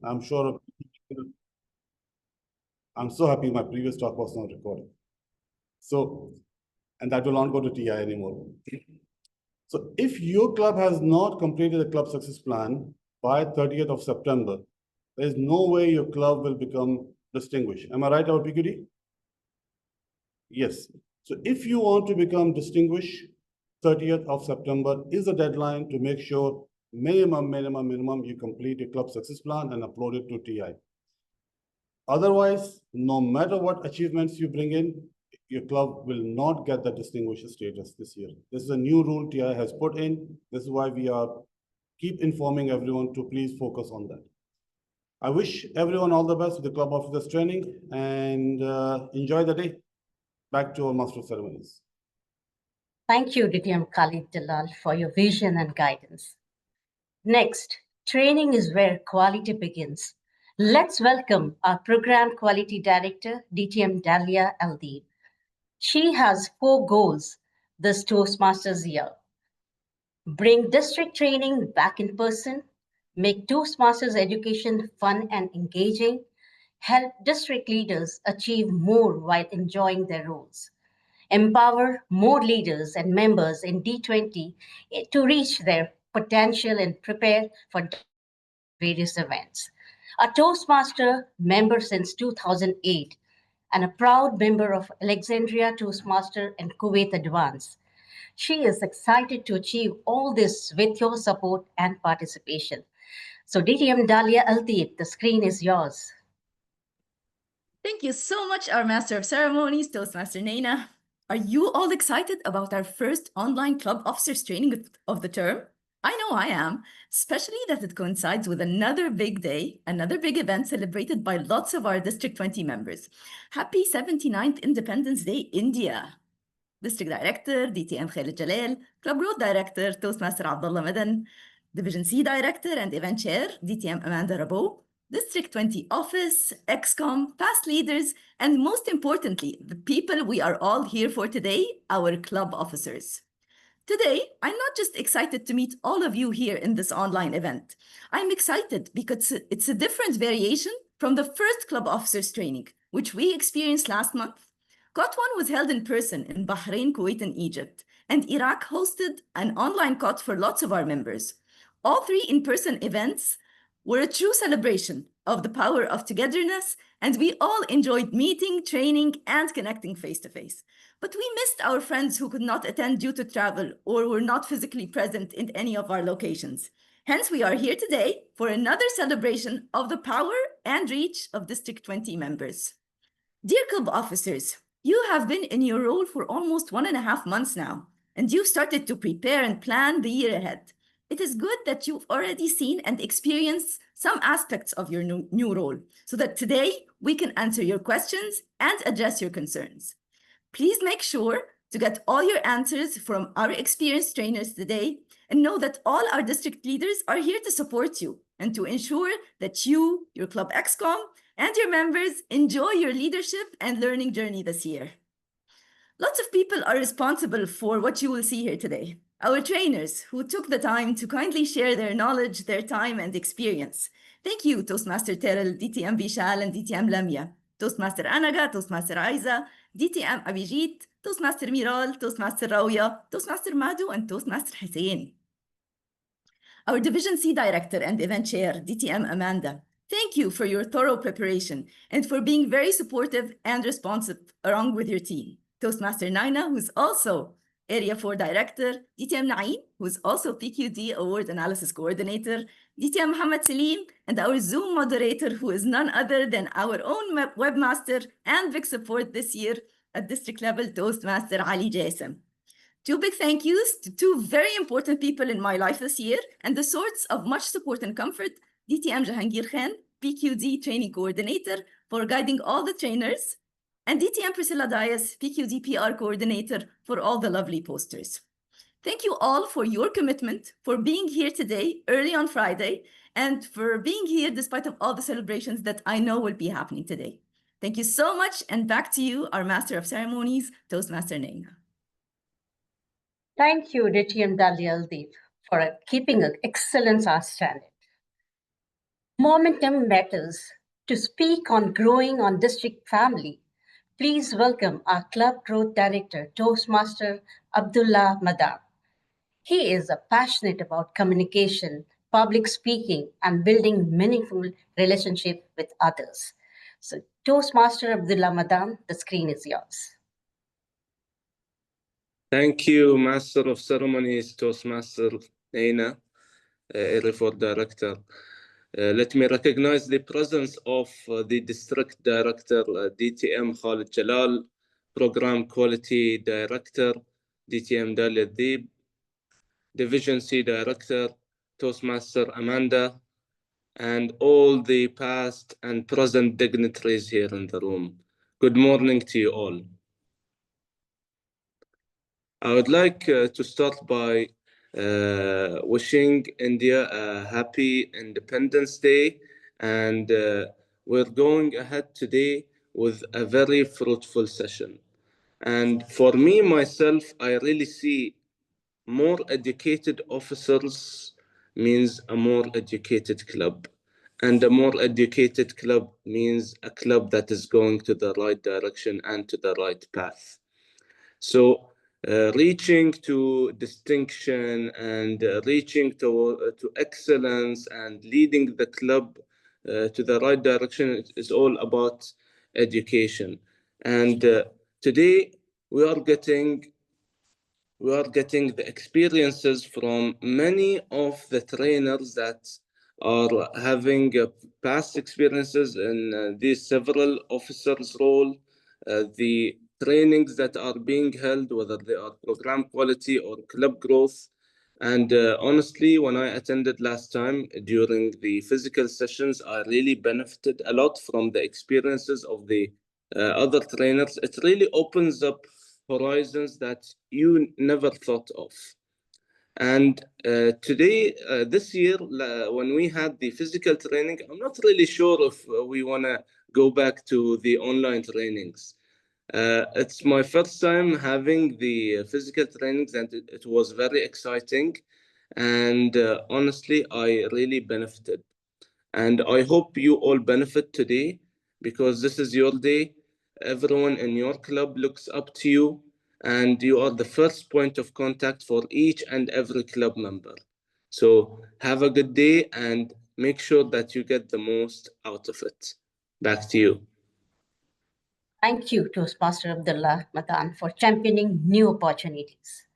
I'm sure. I'm so happy my previous talk was not recorded. So, and that will not go to TI anymore. So if your club has not completed the club success plan by 30th of September, there is no way your club will become distinguished. Am I right, our PQD? Yes. So if you want to become distinguished, 30th of September is the deadline to make sure minimum you complete your club success plan and upload it to TI. Otherwise, no matter what achievements you bring in, your club will not get the distinguished status this year. This is a new rule TI has put in. This is why we are keep informing everyone to please focus on that. I wish everyone all the best with the club officers training and enjoy the day. Back to our master of ceremonies. Thank you, DTM Khalid Dalal, for your vision and guidance. Next, training is where quality begins. Let's welcome our Program Quality Director, DTM Dalia Aldeeb. She has 4 goals this Toastmasters year. Bring district training back in person, make Toastmasters education fun and engaging, help district leaders achieve more while enjoying their roles, empower more leaders and members in D20 to reach their potential and prepare for various events. A Toastmaster member since 2008 and a proud member of Alexandria Toastmaster and Kuwait Advance. She is excited to achieve all this with your support and participation. So DTM Dalia Aldeeb, the screen is yours. Thank you so much, our Master of Ceremonies, Toastmaster Naina. Are you all excited about our first online club officers training of the term? I know I am, especially that it coincides with another big day, another big event celebrated by lots of our District 20 members. Happy 79th Independence Day, India. District Director, DTM Khalid Jalal, Club Growth Director, Toastmaster Abdullah Madan, Division C Director and Event Chair, DTM Amanda Rabo, District 20 Office, ExCom, past leaders, and most importantly, the people we are all here for today, our club officers. Today, I'm not just excited to meet all of you here in this online event. I'm excited because it's a different variation from the first club officers training, which we experienced last month. COT 1 was held in person in Bahrain, Kuwait, and Egypt, and Iraq hosted an online COT for lots of our members. All 3 in-person events were a true celebration of the power of togetherness, and we all enjoyed meeting, training, and connecting face-to-face. But we missed our friends who could not attend due to travel or were not physically present in any of our locations. Hence, we are here today for another celebration of the power and reach of District 20 members. Dear club officers, you have been in your role for almost 1.5 months now, and you've started to prepare and plan the year ahead. It is good that you've already seen and experienced some aspects of your new role, so that today we can answer your questions and address your concerns. Please make sure to get all your answers from our experienced trainers today, and know that all our district leaders are here to support you and to ensure that you, your Club ExCom, and your members enjoy your leadership and learning journey this year. Lots of people are responsible for what you will see here today. Our trainers who took the time to kindly share their knowledge, their time, and experience. Thank you, Toastmaster Terrell, DTM Vishal, and DTM Lamia, Toastmaster Anaga, Toastmaster Aiza, DTM Abhijit, Toastmaster Miral, Toastmaster Rauya, Toastmaster Madhu, and Toastmaster Hussein. Our Division C Director and Event Chair, DTM Amanda, thank you for your thorough preparation and for being very supportive and responsive along with your team. Toastmaster Naina, who's also Area 4 Director, DTM Naeem, who's also PQD Award Analysis Coordinator, DTM Muhammad Salim, and our Zoom moderator, who is none other than our own webmaster and big support this year at district level, Toastmaster Ali Jasim. 2 big thank yous to 2 very important people in my life this year and the source of much support and comfort, DTM Jahangir Khan, PQD Training Coordinator, for guiding all the trainers, and DTM Priscilla Dias, PQD PR Coordinator, for all the lovely posters. Thank you all for your commitment, for being here today, early on Friday, and for being here despite of all the celebrations that I know will be happening today. Thank you so much, and back to you, our Master of Ceremonies, Toastmaster Naina. Thank you, DTM Dalia Aldeeb, for keeping an excellence our standard. Momentum matters. To speak on growing on district family, please welcome our Club Growth Director, Toastmaster Abdullah Madam. He is passionate about communication, public speaking, and building meaningful relationship with others. So, Toastmaster Abdullah Madam, the screen is yours. Thank you, Master of Ceremonies, Toastmaster Naina, RFO Director. Let me recognize the presence of the District Director, DTM Khalid Jalal, Program Quality Director, DTM Dalia Deeb, Division C Director, Toastmaster Amanda, and all the past and present dignitaries here in the room. Good morning to you all. I would like to start by wishing India a happy Independence Day, and we're going ahead today with a very fruitful session. And for me, myself, I really see more educated officers means a more educated club. And a more educated club means a club that is going to the right direction and to the right path. So reaching to distinction and reaching to excellence and leading the club to the right direction is all about education. And today we are getting the experiences from many of the trainers that are having past experiences in these several officers' role, the trainings that are being held, whether they are program quality or club growth. And honestly, when I attended last time during the physical sessions, I really benefited a lot from the experiences of the other trainers. It really opens up horizons that you never thought of. And today, this year, when we had the physical training, I'm not really sure if we want to go back to the online trainings. It's my first time having the physical trainings, and it was very exciting. And honestly, I really benefited. And I hope you all benefit today, because this is your day. Everyone in your club looks up to you, and you are the first point of contact for each and every club member. So have a good day and make sure that you get the most out of it. Back to you. Thank you, Toastmaster Abdullah Madan, for championing new opportunities.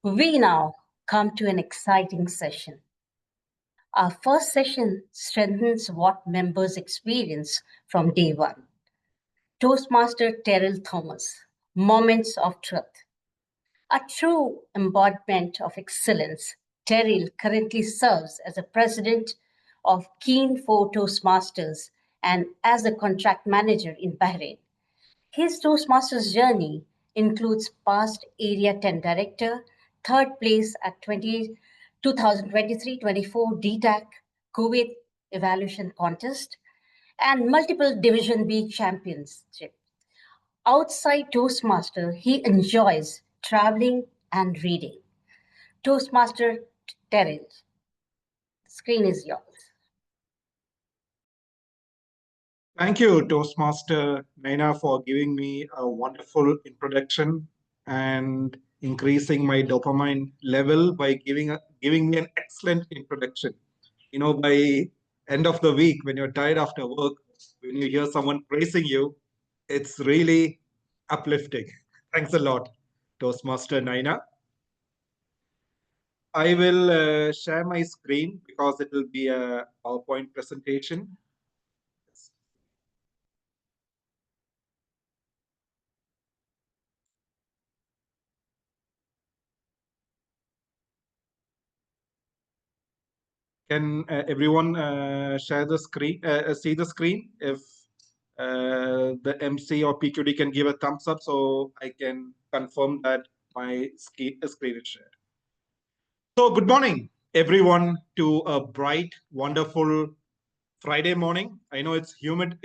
We now come to an exciting session. Our first session strengthens what members experience from day one. Toastmaster Terrell Thomas, Moments of Truth. A true embodiment of excellence, Terrell currently serves as a president of Keen 4 Toastmasters and as a contract manager in Bahrain. His Toastmasters journey includes past Area 10 Director, third place at 2023-24 DTAC Kuwait Evaluation Contest, and multiple Division B championships. Outside Toastmaster, he enjoys traveling and reading. Toastmaster Terrell, the screen is yours. Thank you, Toastmaster Naina, for giving me a wonderful introduction and increasing my dopamine level by giving me an excellent introduction. You know, by end of the week, when you're tired after work, when you hear someone praising you, it's really uplifting. Thanks a lot, Toastmaster Naina. I will share my screen because it will be a PowerPoint presentation. Can everyone share the screen, see the screen? If the MC or PQD can give a thumbs up so I can confirm that my screen is shared. So good morning, everyone, to a bright, wonderful Friday morning. I know it's humid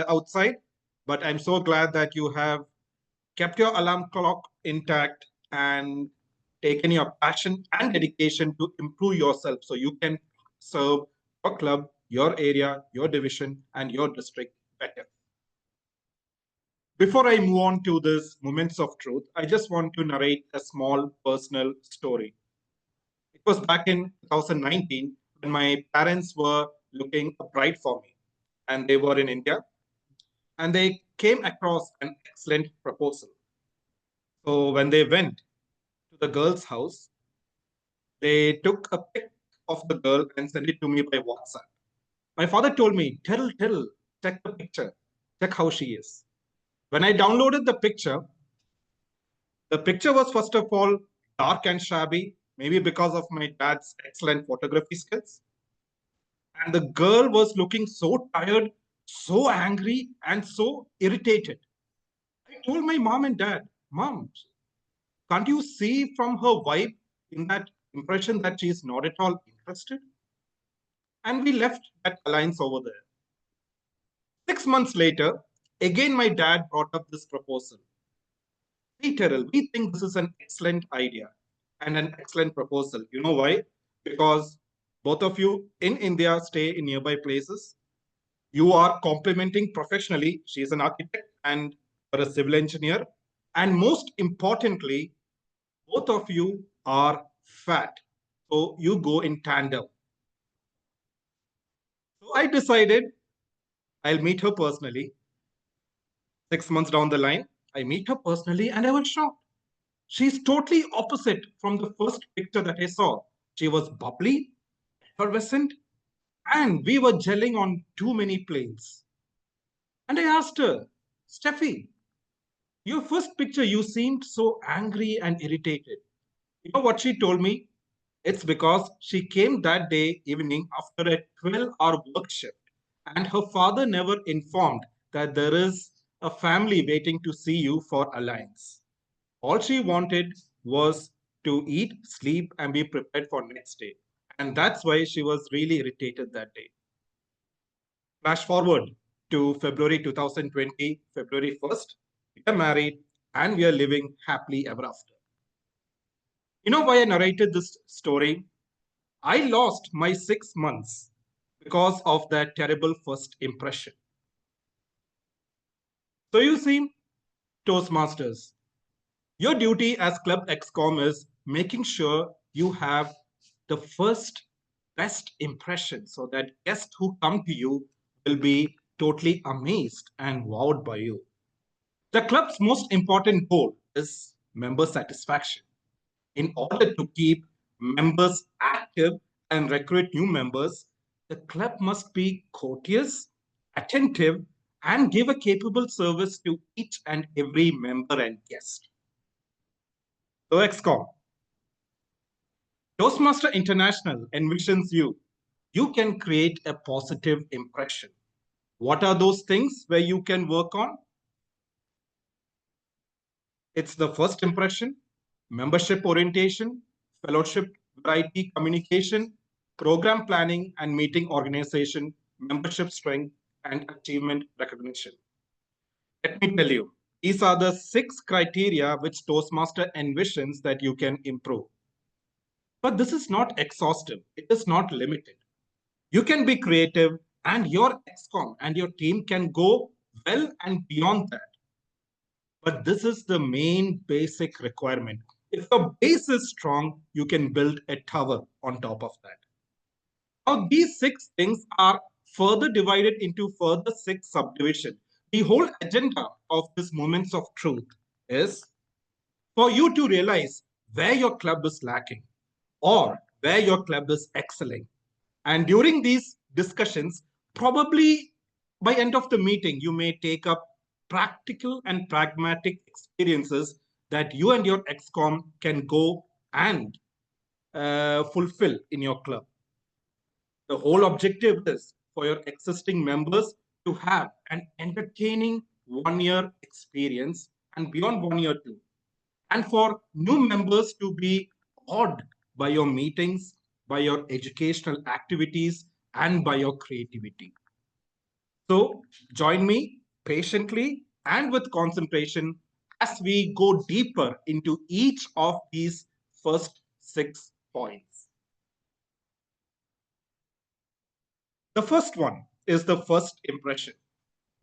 outside, but I'm so glad that you have kept your alarm clock intact and taken your passion and dedication to improve yourself so you can serve your club your area, your division, and your district better. Before I move on to this moments of truth, I just want to narrate a small personal story. It was back in 2019 when my parents were looking a bride for me, and they were in India, and they came across an excellent proposal. So when they went to the girl's house, they took a pic of the girl and sent it to me by WhatsApp. My father told me, Tell, check the picture, check how she is. When I downloaded the picture was first of all dark and shabby, maybe because of my dad's excellent photography skills. And the girl was looking so tired, so angry, and so irritated. I told my mom and dad, Mom, can't you see from her vibe in that impression that she is not at all interested? And we left that alliance over there. 6 months later, again my dad brought up this proposal. See, Terrell, we think this is an excellent idea and an excellent proposal. You know why? Because both of you in India stay in nearby places. You are complementing professionally. She is an architect and you're a civil engineer. And most importantly, both of you are fat. So you go in tandem. So I decided I'll meet her personally. 6 months down the line, I meet her personally and I was shocked. She's totally opposite from the first picture that I saw. She was bubbly, effervescent, and we were gelling on too many planes. And I asked her, Steffi, your first picture, you seemed so angry and irritated. You know what she told me? It's because she came that day evening after a 12-hour work shift, and her father never informed that there is a family waiting to see you for alliance. All she wanted was to eat, sleep, and be prepared for next day. And that's why she was really irritated that day. Flash forward to February 2020, February 1st, we are married and we are living happily ever after. You know why I narrated this story? I lost my 6 months because of that terrible first impression. So you see, Toastmasters, your duty as Club XCOM is making sure you have the first best impression so that guests who come to you will be totally amazed and wowed by you. The club's most important goal is member satisfaction. In order to keep members active and recruit new members, the club must be courteous, attentive, and give a capable service to each and every member and guest. So XCOM, Toastmaster International envisions you. You can create a positive impression. What are those things where you can work on? It's the first impression, membership orientation, fellowship variety communication, program planning and meeting organization, membership strength, and achievement recognition. Let me tell you, these are the 6 criteria which Toastmaster envisions that you can improve. But this is not exhaustive. It is not limited. You can be creative and your XCOM and your team can go well and beyond that. But this is the main basic requirement. If the base is strong, you can build a tower on top of that. Now, these 6 things are further divided into further 6 subdivisions. The whole agenda of this Moments of Truth is for you to realize where your club is lacking or where your club is excelling. And during these discussions, probably by end of the meeting, you may take up practical and pragmatic experiences that you and your XCOM can go and fulfill in your club. The whole objective is for your existing members to have an entertaining 1-year experience and beyond 1 year too. And for new members to be awed by your meetings, by your educational activities, and by your creativity. So join me patiently and with concentration as we go deeper into each of these first 6 points. The first one is the first impression.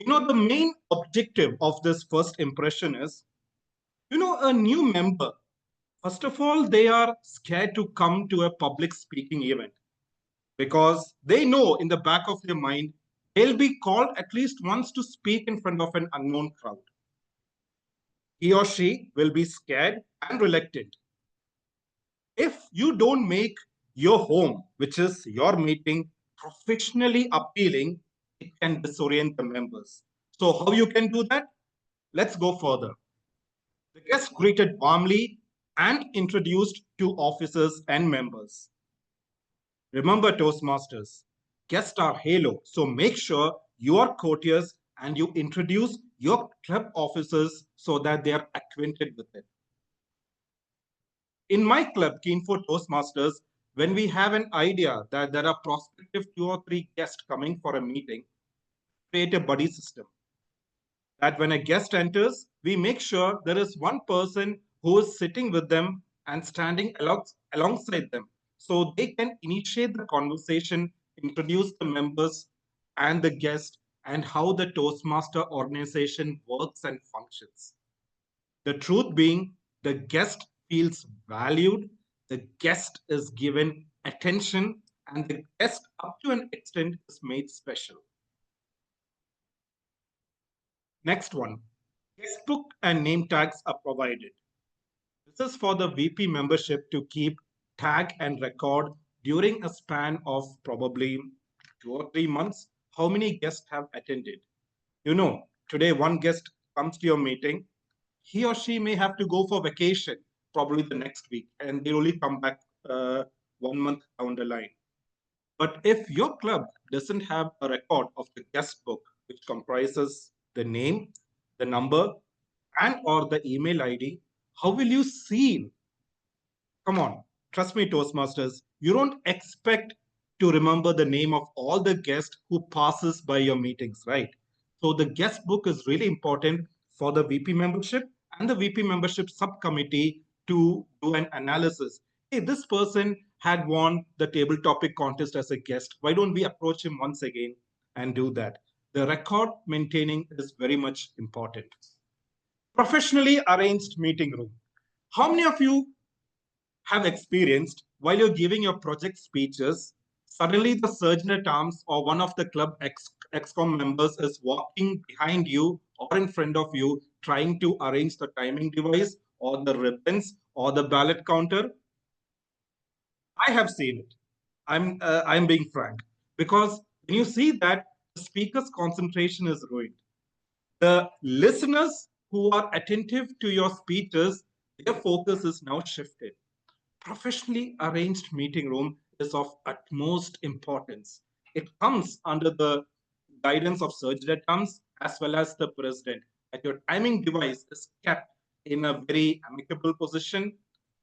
The main objective of this first impression is, a new member, first of all, they are scared to come to a public speaking event because they know in the back of their mind, they'll be called at least once to speak in front of an unknown crowd. He or she will be scared and reluctant. If you don't make your home, which is your meeting, professionally appealing, it can disorient the members. So how you can do that? Let's go further. The guests greeted warmly and introduced to officers and members. Remember, Toastmasters, guests are halo, so make sure you are courteous and you introduce your club officers so that they are acquainted with it. In my club, Keen for Toastmasters, when we have an idea that there are prospective 2 or 3 guests coming for a meeting, create a buddy system. That when a guest enters, we make sure there is one person who is sitting with them and standing alongside them so they can initiate the conversation, introduce the members and the guest, and how the Toastmaster organization works and functions. The truth being, the guest feels valued, the guest is given attention, and the guest, up to an extent, is made special. Next one, guest book and name tags are provided. This is for the VP membership to keep tag and record during a span of probably 2 or 3 months how many guests have attended. Today one guest comes to your meeting, he or she may have to go for vacation probably the next week, and they only come back 1 month down the line. But if your club doesn't have a record of the guest book, which comprises the name, the number, and or the email ID, how will you see? Come on, trust me, Toastmasters, you don't expect to remember the name of all the guests who passes by your meetings, right? So the guest book is really important for the VP membership and the VP membership subcommittee to do an analysis. Hey, this person had won the table topic contest as a guest. Why don't we approach him once again and do that? The record maintaining is very much important. Professionally arranged meeting room. How many of you have experienced while you're giving your project speeches, suddenly the surgeon at arms or one of the club excom members is walking behind you or in front of you trying to arrange the timing device or the ribbons or the ballot counter? I have seen it. I'm being frank, because when you see that, the speaker's concentration is ruined. The listeners who are attentive to your speeches, their focus is now shifted. Professionally arranged meeting room is of utmost importance. It comes under the guidance of surgeon at arms as well as the president. That your timing device is kept in a very amicable position.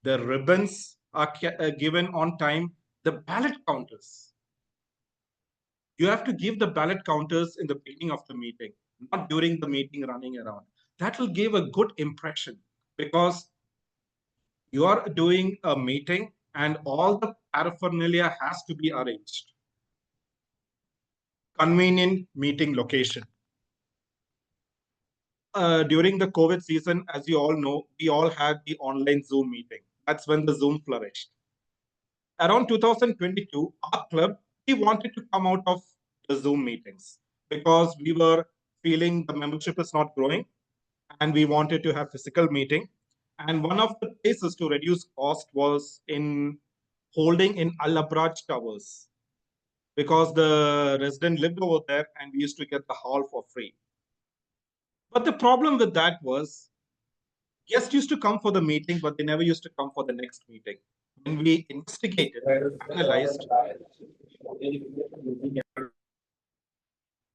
The ribbons are given on time. The ballot counters. You have to give the ballot counters in the beginning of the meeting, not during the meeting running around. That will give a good impression, because you are doing a meeting and all the paraphernalia has to be arranged. Convenient meeting location. During the COVID season, as you all know, we all had the online Zoom meeting. That's when the Zoom flourished. Around 2022, our club, we wanted to come out of the Zoom meetings because we were feeling the membership is not growing and we wanted to have physical meeting. And one of the places to reduce cost was in holding in Al Abraj Towers, because the resident lived over there and we used to get the hall for free. But the problem with that was guests used to come for the meeting, but they never used to come for the next meeting. When we investigated, analyzed.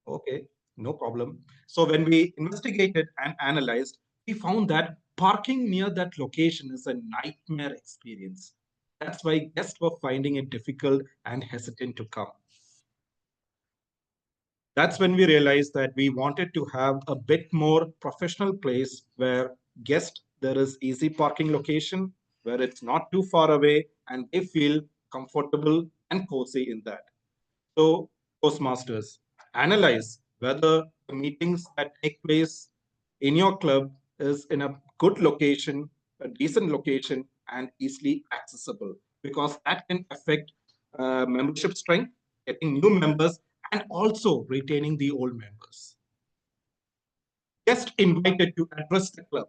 Okay, no problem. So when we investigated and analyzed, we found that parking near that location is a nightmare experience. That's why guests were finding it difficult and hesitant to come. That's when we realized that we wanted to have a bit more professional place where there is easy parking location, where it's not too far away and they feel comfortable and cozy in that. So Toastmasters. Analyze whether the meetings that take place in your club is in a good location, a decent location, and easily accessible, because that can affect membership strength, getting new members, and also retaining the old members. Guest invited to address the club.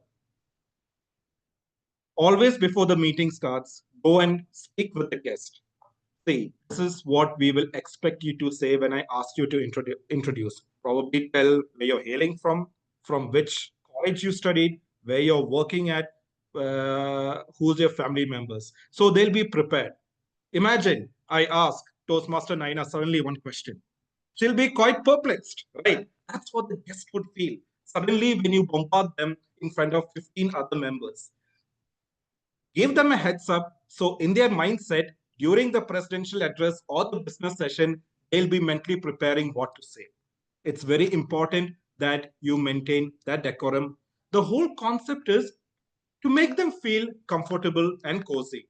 Always before the meeting starts, go and speak with the guest. See, this is what we will expect you to say when I ask you to introduce. Probably tell where you're hailing from which college you studied, where you're working at, who's your family members. So they'll be prepared. Imagine I ask Toastmaster Naina suddenly one question. She'll be quite perplexed, right? That's what the guest would feel. Suddenly, when you bombard them in front of 15 other members, give them a heads up. So in their mindset, during the presidential address or the business session, they'll be mentally preparing what to say. It's very important that you maintain that decorum. The whole concept is to make them feel comfortable and cozy,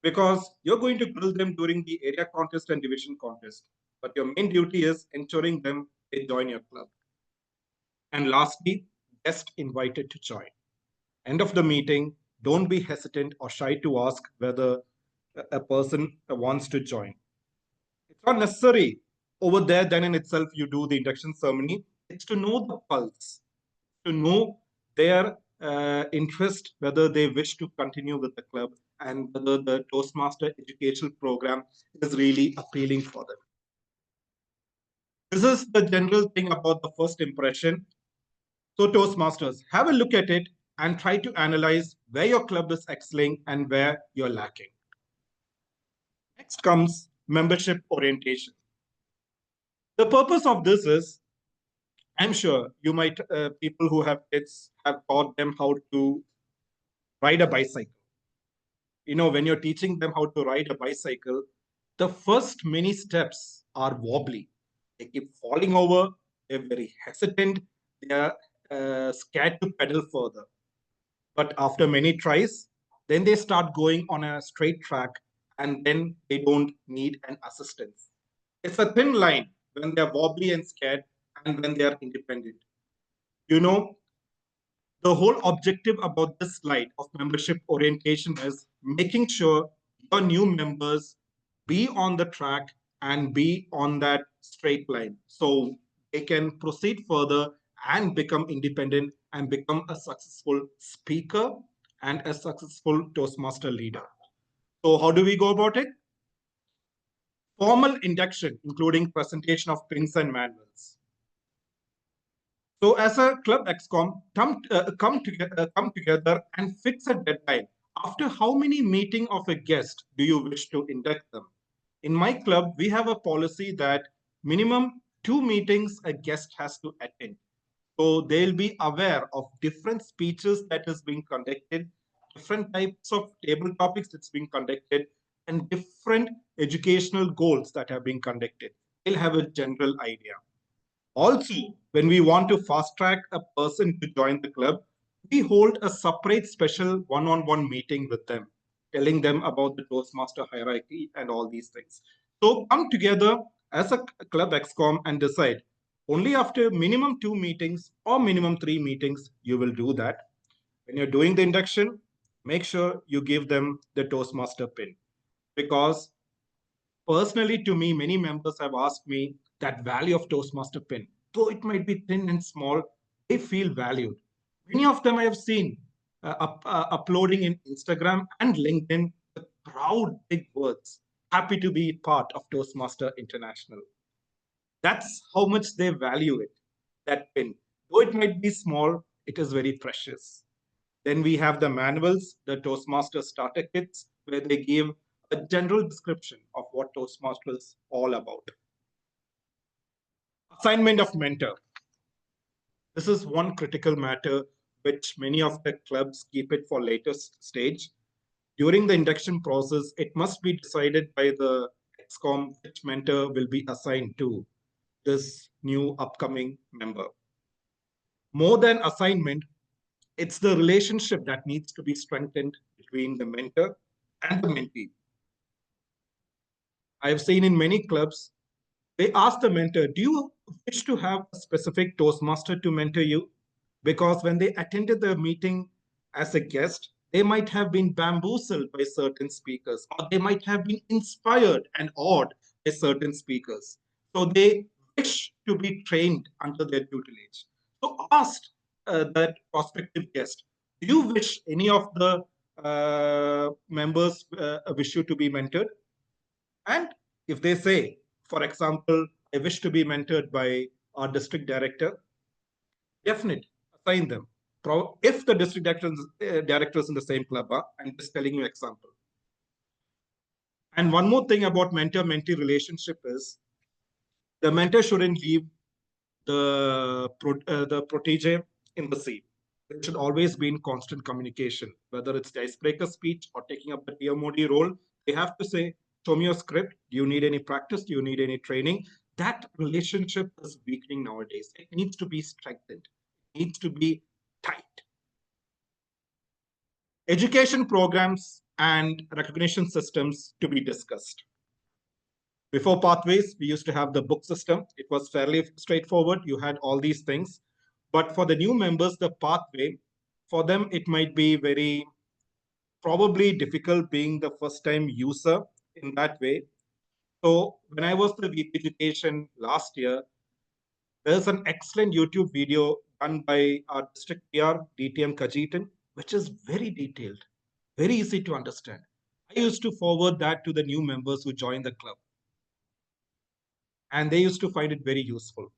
because you're going to grill them during the area contest and division contest. But your main duty is ensuring them they join your club. And lastly, guest invited to join. End of the meeting, don't be hesitant or shy to ask whether a person wants to join. It's not necessary over there, then in itself, you do the induction ceremony. It's to know the pulse, to know their interest, whether they wish to continue with the club, and whether the Toastmaster educational program is really appealing for them. This is the general thing about the first impression. So Toastmasters, have a look at it and try to analyze where your club is excelling and where you're lacking. Next comes membership orientation. The purpose of this is, I'm sure you might, people who have kids have taught them how to ride a bicycle. You know, when you're teaching them how to ride a bicycle, the first many steps are wobbly. They keep falling over, they're very hesitant, they are scared to pedal further. But after many tries, then they start going on a straight track, and then they don't need an assistance. It's a thin line when they're wobbly and scared and when they are independent. You know, the whole objective about this slide of membership orientation is making sure your new members be on the track and be on that straight line, so they can proceed further and become independent and become a successful speaker and a successful Toastmaster leader. So how do we go about it? Formal induction, including presentation of pins and manuals. So as a club XCOM, come together and fix a deadline. After how many meetings of a guest do you wish to induct them? In my club, we have a policy that minimum 2 meetings a guest has to attend. So they'll be aware of different speeches that is being conducted, different types of table topics that's being conducted, and different educational goals that have been conducted. They'll have a general idea. Also, when we want to fast track a person to join the club, we hold a separate special one-on-one meeting with them, telling them about the Toastmaster hierarchy and all these things. So come together as a club XCOM and decide only after minimum 2 meetings or minimum 3 meetings, you will do that. When you're doing the induction, make sure you give them the Toastmaster pin, because personally, to me, many members have asked me that value of Toastmaster pin. Though it might be thin and small, they feel valued. Many of them I have seen uploading in Instagram and LinkedIn with proud big words, happy to be part of Toastmaster International. That's how much they value it, that pin. Though it might be small, it is very precious. Then we have the manuals, the Toastmaster starter kits, where they give a general description of what Toastmaster is all about. Assignment of mentor. This is one critical matter which many of the clubs keep it for later stage. During the induction process, it must be decided by the XCOM which mentor will be assigned to this new upcoming member. More than assignment, it's the relationship that needs to be strengthened between the mentor and the mentee. I have seen in many clubs, they ask the mentor, do you wish to have a specific Toastmaster to mentor you? Because when they attended the meeting as a guest, they might have been bamboozled by certain speakers, or they might have been inspired and awed by certain speakers. So they wish to be trained under their tutelage. So ask that prospective guest, do you wish any of the members wish you to be mentored? And if they say, for example, I wish to be mentored by our district director, definitely assign them. If the district director is in the same club, I'm just telling you example. And one more thing about mentor-mentee relationship is the mentor shouldn't leave the protege in the seat. There should always be in constant communication, whether it's the icebreaker speech or taking up the TMOD role. They have to say, show me your script. Do you need any practice? Do you need any training? That relationship is weakening nowadays. It needs to be strengthened. It needs to be tight. Education programs and recognition systems to be discussed. Before pathways, we used to have the book system. It was fairly straightforward. You had all these things. But for the new members, the pathway, for them, it might be very probably difficult being the first time user in that way. So when I was the VP Education last year, there's an excellent YouTube video done by our district PR, DTM Kajitan, which is very detailed, very easy to understand. I used to forward that to the new members who joined the club, and they used to find it very useful.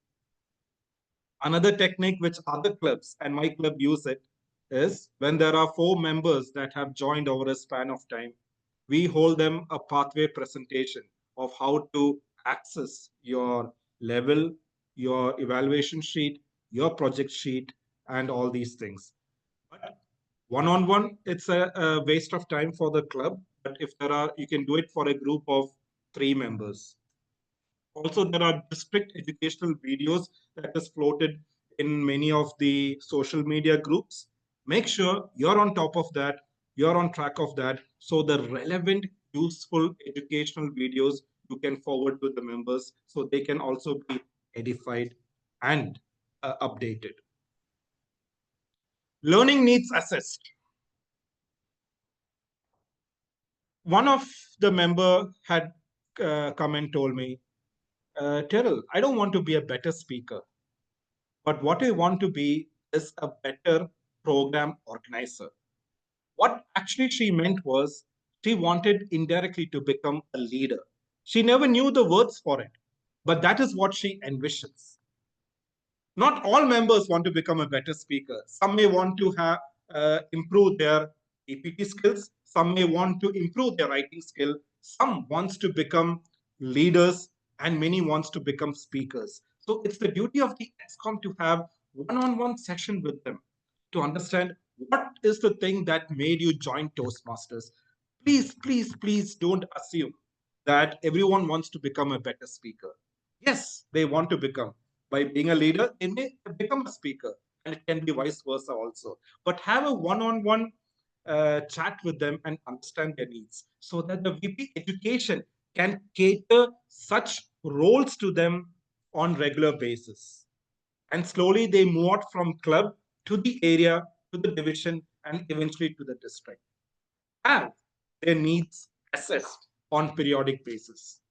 Another technique which other clubs and my club use it is when there are 4 members that have joined over a span of time, we hold them a pathway presentation of how to access your level, your evaluation sheet, your project sheet, and all these things. But one-on-one, it's a waste of time for the club. But if there are, you can do it for a group of 3 members. Also, there are district educational videos that is floated in many of the social media groups. Make sure you're on top of that, you're on track of that. So the relevant, useful educational videos you can forward to the members so they can also be edified and updated. Learning needs assessed. One of the member had come and told me, Terrell, I don't want to be a better speaker, but what I want to be is a better program organizer. What actually she meant was she wanted indirectly to become a leader. She never knew the words for it, but that is what she envisions. Not all members want to become a better speaker. Some may want to have improve their EPT skills. Some may want to improve their writing skill. Some wants to become leaders, and many wants to become speakers. So it's the duty of the ExCom to have one-on-one session with them to understand what is the thing that made you join Toastmasters. Please, please, please don't assume that everyone wants to become a better speaker. Yes, they want to become. By being a leader, they may become a speaker, and it can be vice versa also. But have a one-on-one chat with them and understand their needs so that the VP education can cater such roles to them on regular basis. And slowly they move out from club to the area, to the division, and eventually to the district. Have their needs assessed on periodic basis.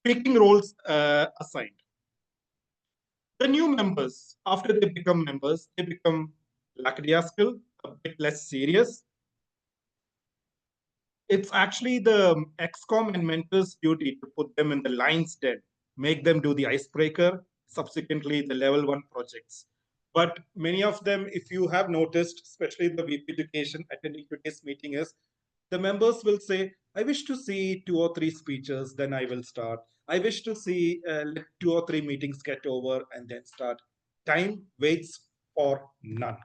Speaking roles assigned. The new members, after they become members, they become lackadaisical, a bit less serious. It's actually the ExCom and mentors' duty to put them in the lion's den, make them do the icebreaker, subsequently the level 1 projects. But many of them, if you have noticed, especially the VP education attending today's meeting, is the members will say, I wish to see 2 or 3 speeches, then I will start. I wish to see 2 or 3 meetings get over and then start. Time waits for none.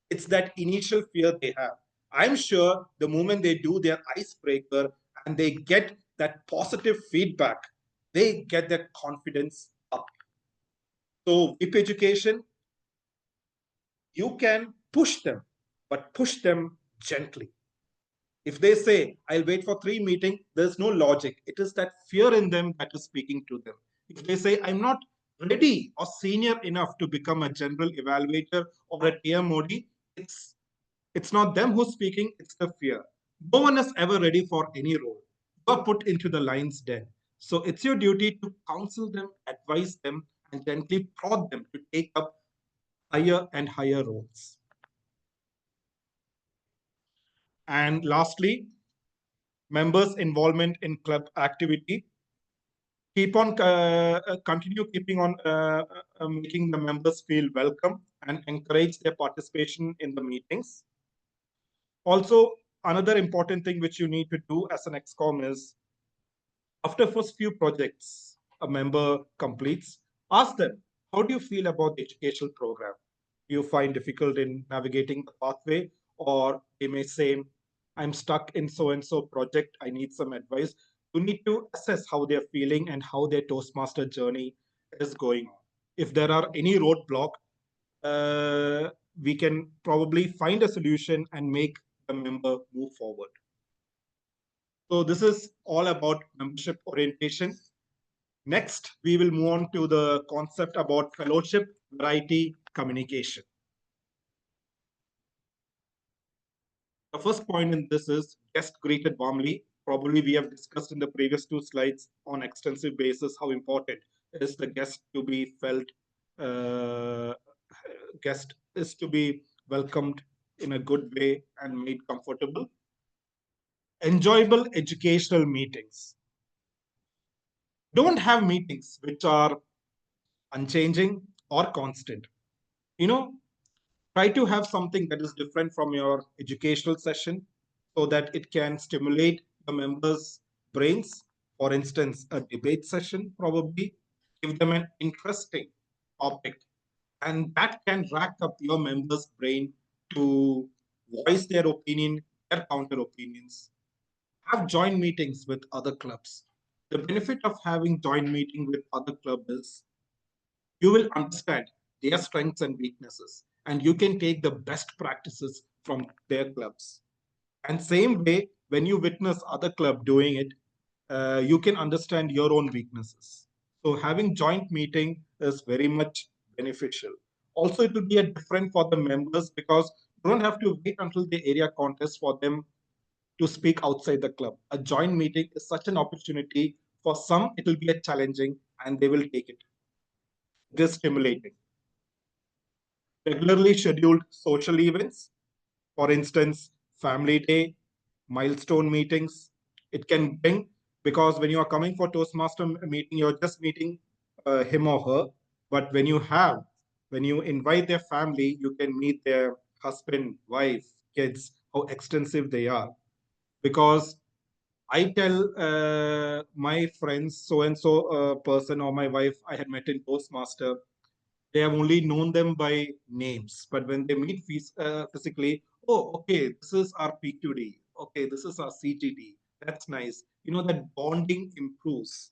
It's that initial fear they have. I'm sure the moment they do their icebreaker and they get that positive feedback, they get their confidence up. So VP education, you can push them, but push them gently. If they say, I'll wait for 3 meetings, there's no logic. It is that fear in them that is speaking to them. If they say, I'm not ready or senior enough to become a general evaluator or a TMOD, it's not them who's speaking, it's the fear. No one is ever ready for any role. You are put into the lion's den. So it's your duty to counsel them, advise them, and gently prod them to take up higher and higher roles. And lastly, members' involvement in club activity. Continue keeping on making the members feel welcome and encourage their participation in the meetings. Also, another important thing which you need to do as an XCOM is, after first few projects a member completes, ask them, how do you feel about the educational program? Do you find difficult in navigating the pathway? Or they may say, I'm stuck in so-and-so project, I need some advice. You need to assess how they're feeling and how their Toastmaster journey is going on. If there are any roadblock, we can probably find a solution and make the member move forward. So this is all about membership orientation. Next, we will move on to the concept about fellowship, variety, communication. The first point in this is guest greeted warmly. Probably we have discussed in the previous 2 slides on extensive basis how important is the guest to be felt, guest is to be welcomed in a good way and made comfortable. Enjoyable educational meetings. Don't have meetings which are unchanging or constant. Try to have something that is different from your educational session so that it can stimulate the members' brains. For instance, a debate session, probably give them an interesting topic, and that can rack up your members' brain to voice their opinion, their counter opinions. Have joint meetings with other clubs. The benefit of having joint meeting with other clubs is you will understand their strengths and weaknesses, and you can take the best practices from their clubs. And same way, when you witness other club doing it, you can understand your own weaknesses. So having joint meeting is very much beneficial. Also, it will be a different for the members because you don't have to wait until the area contest for them to speak outside the club. A joint meeting is such an opportunity. For some, it will be a challenging and they will take it. It is stimulating. Regularly scheduled social events, for instance, family day, milestone meetings. It can bring, because when you are coming for Toastmaster meeting, you're just meeting him or her. But when you invite their family, you can meet their husband, wife, kids, how extensive they are. Because I tell my friends, so-and-so person or my wife I had met in Toastmaster, they have only known them by names. But when they meet physically, oh, okay, this is our PQD. Okay, this is our CTD. That's nice. That bonding improves.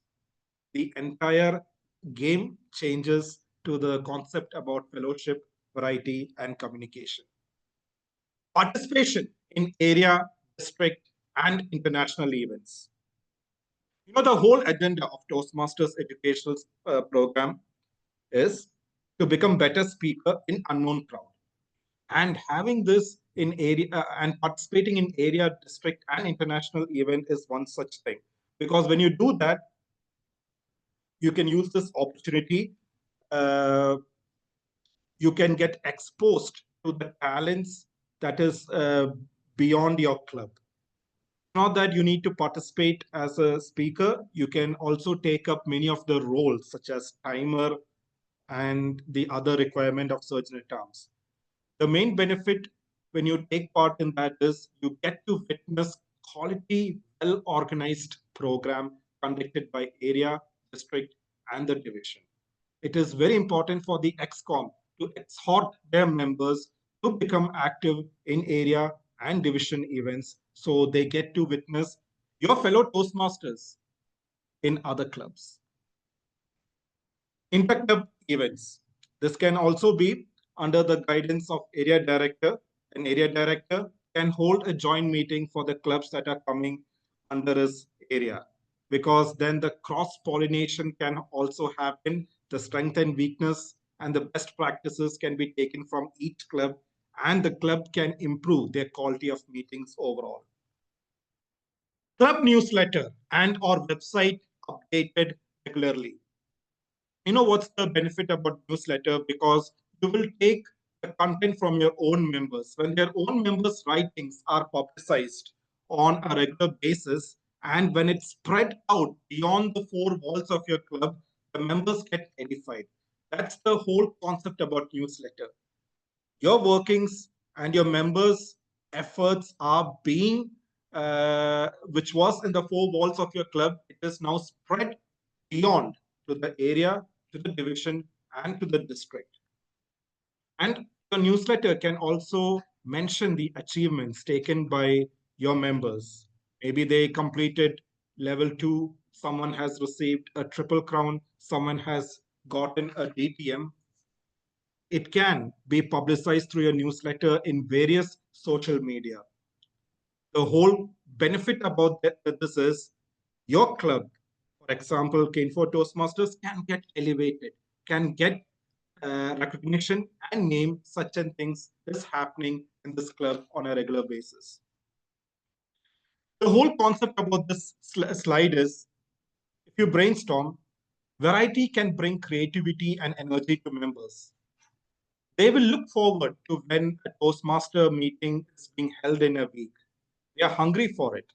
The entire game changes to the concept about fellowship, variety, and communication. Participation in area, district, and international events. The whole agenda of Toastmasters educational program is to become better speaker in unknown crowd. And having this in area and participating in area, district, and international event is one such thing. Because when you do that, you can use this opportunity. You can get exposed to the talents that is beyond your club. Not that you need to participate as a speaker, you can also take up many of the roles such as timer and the other requirement of surgeon at arms. The main benefit when you take part in that is you get to witness quality, well-organized program conducted by area, district, and the division. It is very important for the XCOM to exhort their members to become active in area and division events so they get to witness your fellow Toastmasters in other clubs. Inter-club events. This can also be under the guidance of area director. An area director can hold a joint meeting for the clubs that are coming under his area, because then the cross-pollination can also happen, the strength and weakness and the best practices can be taken from each club, and the club can improve their quality of meetings overall. Club newsletter and or website updated regularly. You know what's the benefit about newsletter? Because you will take the content from your own members. When their own members' writings are publicized on a regular basis, and when it's spread out beyond the four walls of your club, the members get edified. That's the whole concept about newsletter. Your workings and your members' efforts are being, which was in the four walls of your club, it is now spread beyond to the area, to the division, and to the district. And the newsletter can also mention the achievements taken by your members. Maybe they completed level 2, someone has received a triple crown, someone has gotten a DTM. It can be publicized through your newsletter in various social media. The whole benefit about this is your club, for example, K4 Toastmasters, can get elevated, can get recognition and name such and things is happening in this club on a regular basis. The whole concept about this slide is, if you brainstorm, variety can bring creativity and energy to members. They will look forward to when a Toastmaster meeting is being held in a week. They are hungry for it.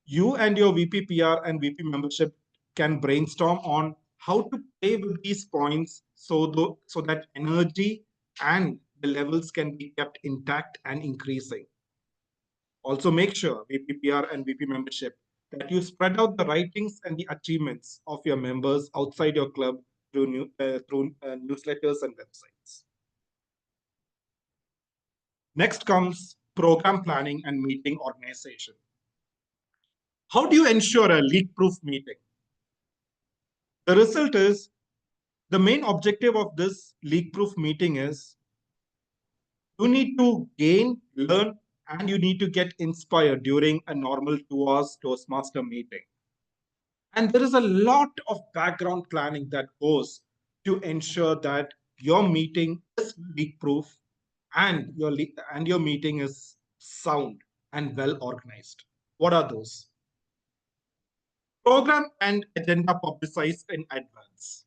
You and your VP PR and VP membership can brainstorm on how to play with these points so that energy and the levels can be kept intact and increasing. Also make sure, VP PR and VP membership, that you spread out the writings and the achievements of your members outside your club through newsletters and websites. Next comes program planning and meeting organization. How do you ensure a leak-proof meeting? The result is, the main objective of this leak-proof meeting is, you need to gain, learn, and you need to get inspired during a normal 2 hours Toastmaster meeting. And there is a lot of background planning that goes to ensure that your meeting is leak-proof and your meeting is sound and well organized. What are those? Program and agenda publicized in advance.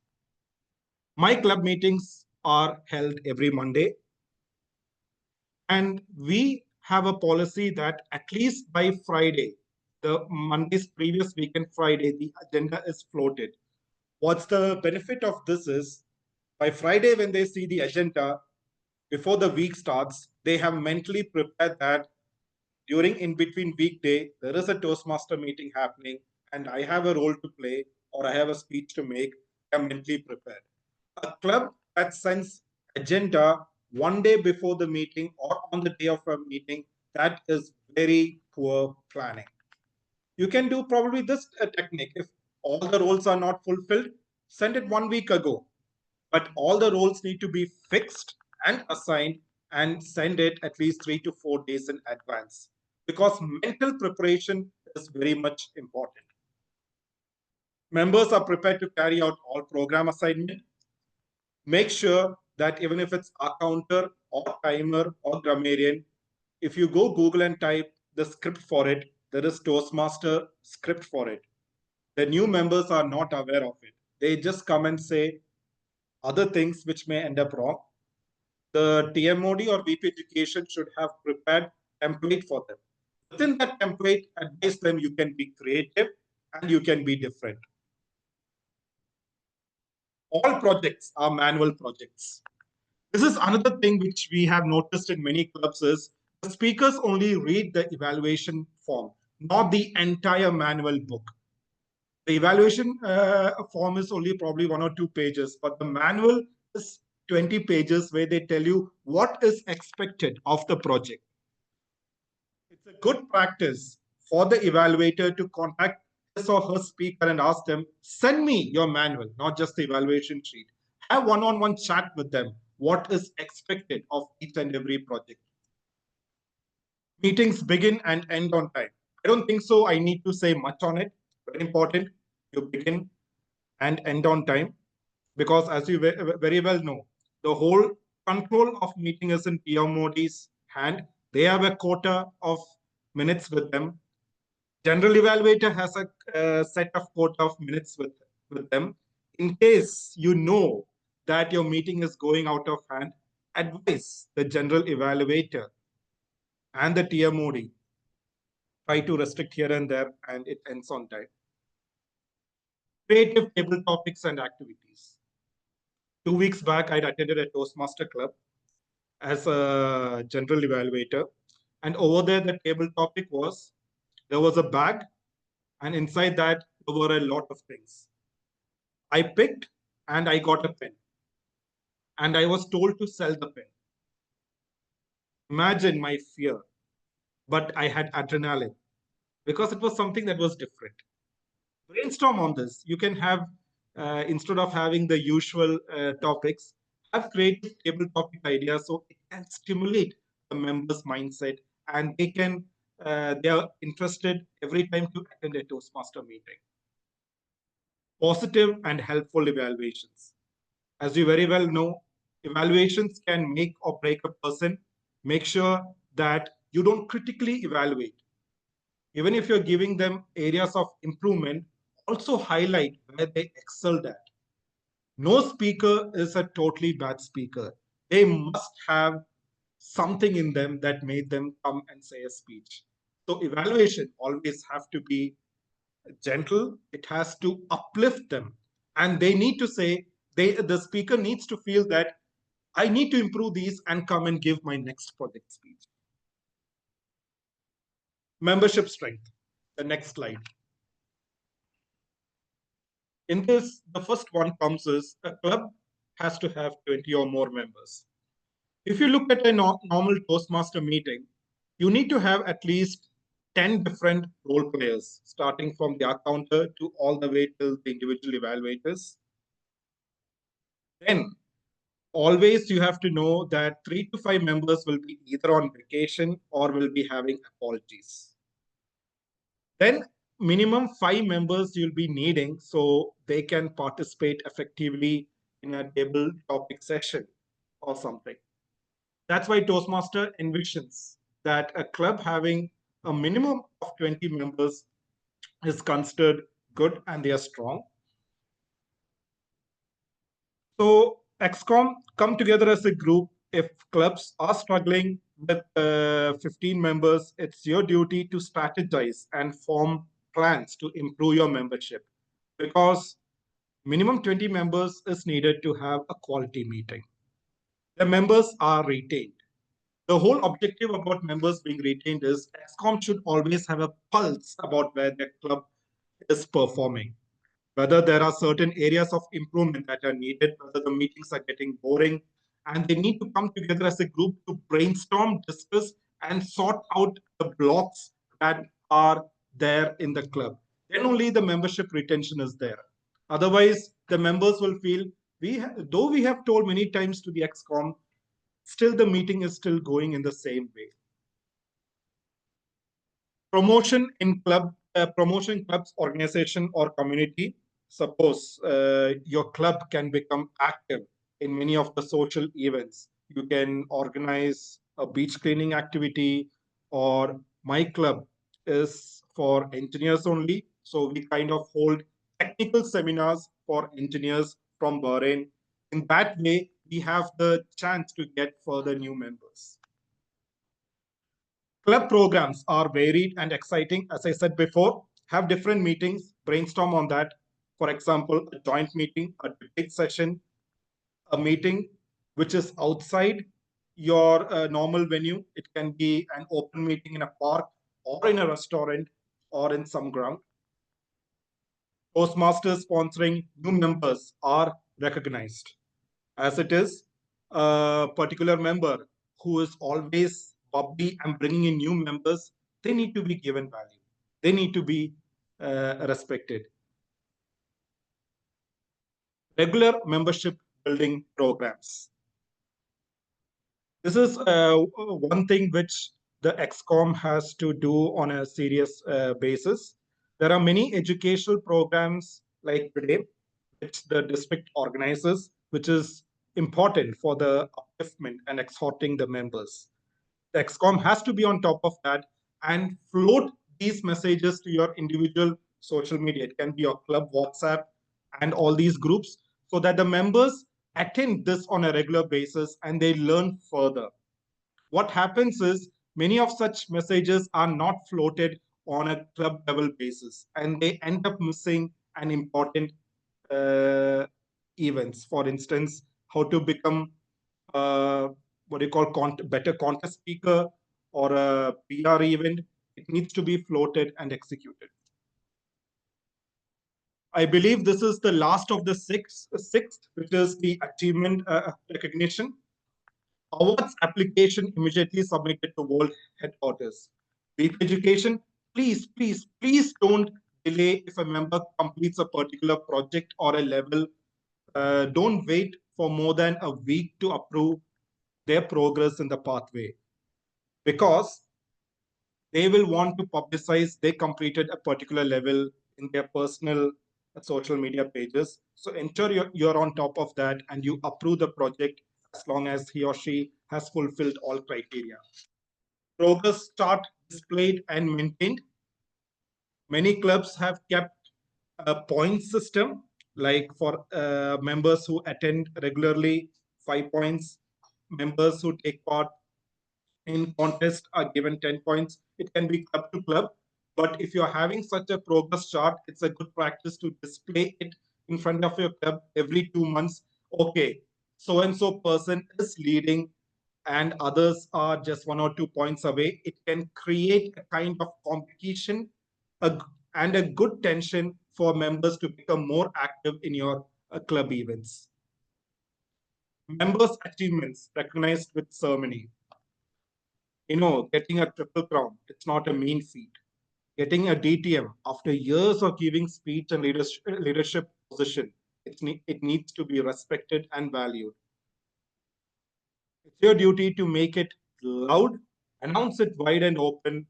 My club meetings are held every Monday, and we have a policy that at least by Friday, the Monday's previous weekend Friday, the agenda is floated. What's the benefit of this is, by Friday when they see the agenda, before the week starts, they have mentally prepared that during in-between weekday, there is a Toastmaster meeting happening and I have a role to play or I have a speech to make. I'm mentally prepared. A club that sends agenda one day before the meeting or on the day of a meeting, that is very poor planning. You can do probably this technique. If all the roles are not fulfilled, send it 1 week ago. But all the roles need to be fixed and assigned and send it at least 3 to 4 days in advance, because mental preparation is very much important. Members are prepared to carry out all program assignment. Make sure that even if it's accounter or timer or grammarian, if you go Google and type the script for it, there is Toastmaster script for it. The new members are not aware of it. They just come and say other things which may end up wrong. The TMOD or VP Education should have prepared template for them. Within that template, advise them you can be creative and you can be different. All projects are manual projects. This is another thing which we have noticed in many clubs is the speakers only read the evaluation form, not the entire manual book. The evaluation form is only probably 1 or 2 pages, but the manual is 20 pages where they tell you what is expected of the project. It's a good practice for the evaluator to contact his or her speaker and ask them, send me your manual, not just the evaluation sheet. Have one-on-one chat with them. What is expected of each and every project? Meetings begin and end on time. I don't think so. I need to say much on it. Very important. You begin and end on time, because as you very well know, the whole control of meeting is in PMOD's hand. They have a quota of minutes with them. General evaluator has a set of quota of minutes with them. In case you know that your meeting is going out of hand, advise the general evaluator and the TMOD. Try to restrict here and there, and it ends on time. Creative table topics and activities. 2 weeks back, I attended a Toastmaster club as a general evaluator. And over there, the table topic was, there was a bag, and inside that, there were a lot of things. I picked and I got a pen. And I was told to sell the pen. Imagine my fear. But I had adrenaline because it was something that was different. Brainstorm on this. You can have, instead of having the usual topics, have creative table topic ideas so it can stimulate the members' mindset, and they are interested every time to attend a Toastmaster meeting. Positive and helpful evaluations. As you very well know, evaluations can make or break a person. Make sure that you don't critically evaluate. Even if you're giving them areas of improvement, also highlight where they excelled at. No speaker is a totally bad speaker. They must have something in them that made them come and say a speech. So evaluation always have to be gentle. It has to uplift them. And they need to say, the speaker needs to feel that I need to improve these and come and give my next project speech. Membership strength. The next slide. In this, the first one comes is a club has to have 20 or more members. If you look at a normal Toastmaster meeting, you need to have at least 10 different role players, starting from the accounter to all the way to the individual evaluators. Then, always you have to know that 3 to 5 members will be either on vacation or will be having apologies. Then, minimum 5 members you'll be needing so they can participate effectively in a table topic session or something. That's why Toastmaster envisions that a club having a minimum of 20 members is considered good and they are strong. So XCOM come together as a group. If clubs are struggling with 15 members, it's your duty to strategize and form plans to improve your membership, because minimum 20 members is needed to have a quality meeting. The members are retained. The whole objective about members being retained is XCOM should always have a pulse about where the club is performing, whether there are certain areas of improvement that are needed, whether the meetings are getting boring, and they need to come together as a group to brainstorm, discuss, and sort out the blocks that are there in the club. Then only the membership retention is there. Otherwise, the members will feel, though we have told many times to the XCOM, still the meeting is still going in the same way. Promotion in clubs, organization, or community. Suppose your club can become active in many of the social events. You can organize a beach cleaning activity, or my club is for engineers only. So we kind of hold technical seminars for engineers from Bahrain. In that way, we have the chance to get further new members. Club programs are varied and exciting. As I said before, have different meetings, brainstorm on that. For example, a joint meeting, a debate session, a meeting which is outside your normal venue. It can be an open meeting in a park or in a restaurant or in some ground. Toastmasters sponsoring new members are recognized, as it is a particular member who is always bubbly and bringing in new members. They need to be given value. They need to be respected. Regular membership building programs. This is one thing which the ExCom has to do on a serious basis. There are many educational programs like today, which the district organizes, which is important for the upliftment and exhorting the members. The ExCom has to be on top of that and float these messages to your individual social media. It can be your club WhatsApp and all these groups, so that the members attend this on a regular basis and they learn further. What happens is many of such messages are not floated on a club level basis, and they end up missing an important events. For instance, how to become what do you call better contest speaker or a PR event. It needs to be floated and executed. I believe this is the last of the sixth, which is the achievement recognition. Awards application immediately submitted to World Headquarters. Deep education, please, please, please don't delay if a member completes a particular project or a level. Don't wait for more than a week to approve their progress in the pathway, because they will want to publicize they completed a particular level in their personal social media pages. So ensure you're on top of that and you approve the project as long as he or she has fulfilled all criteria. Progress chart displayed and maintained. Many clubs have kept a point system, like for members who attend regularly, 5 points. Members who take part in contest are given 10 points. It can be club to club, but if you're having such a progress chart, it's a good practice to display it in front of your club every 2 months. Okay, so and so person is leading and others are just 1 or 2 points away. It can create a kind of competition and a good tension for members to become more active in your club events. Members' achievements recognized with ceremony. Getting a triple crown, it's not a mean feat. Getting a DTM after years of giving speech and leadership position, it needs to be respected and valued. It's your duty to make it loud, announce it wide and open,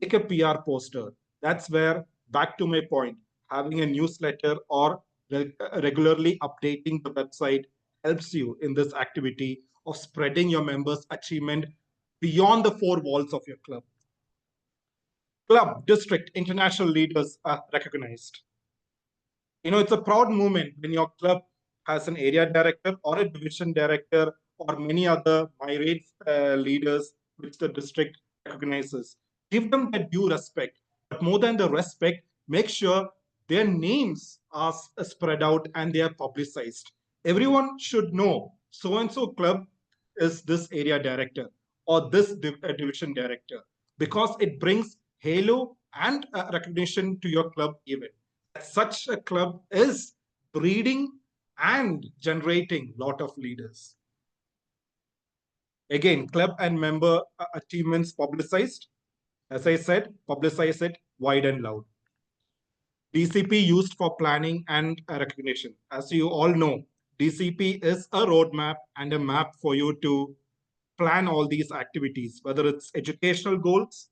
make a PR poster. That's where, back to my point, having a newsletter or regularly updating the website helps you in this activity of spreading your members' achievement beyond the 4 walls of your club. Club, district, international leaders are recognized. It's a proud moment when your club has an area director or a division director or many other myriad leaders which the district recognizes. Give them the due respect, but more than the respect, make sure their names are spread out and they are publicized. Everyone should know so-and-so club is this area director or this division director, because it brings halo and recognition to your club event. Such a club is breeding and generating a lot of leaders. Again, club and member achievements publicized. As I said, publicize it wide and loud. DCP used for planning and recognition. As you all know, DCP is a roadmap and a map for you to plan all these activities, whether it's educational goals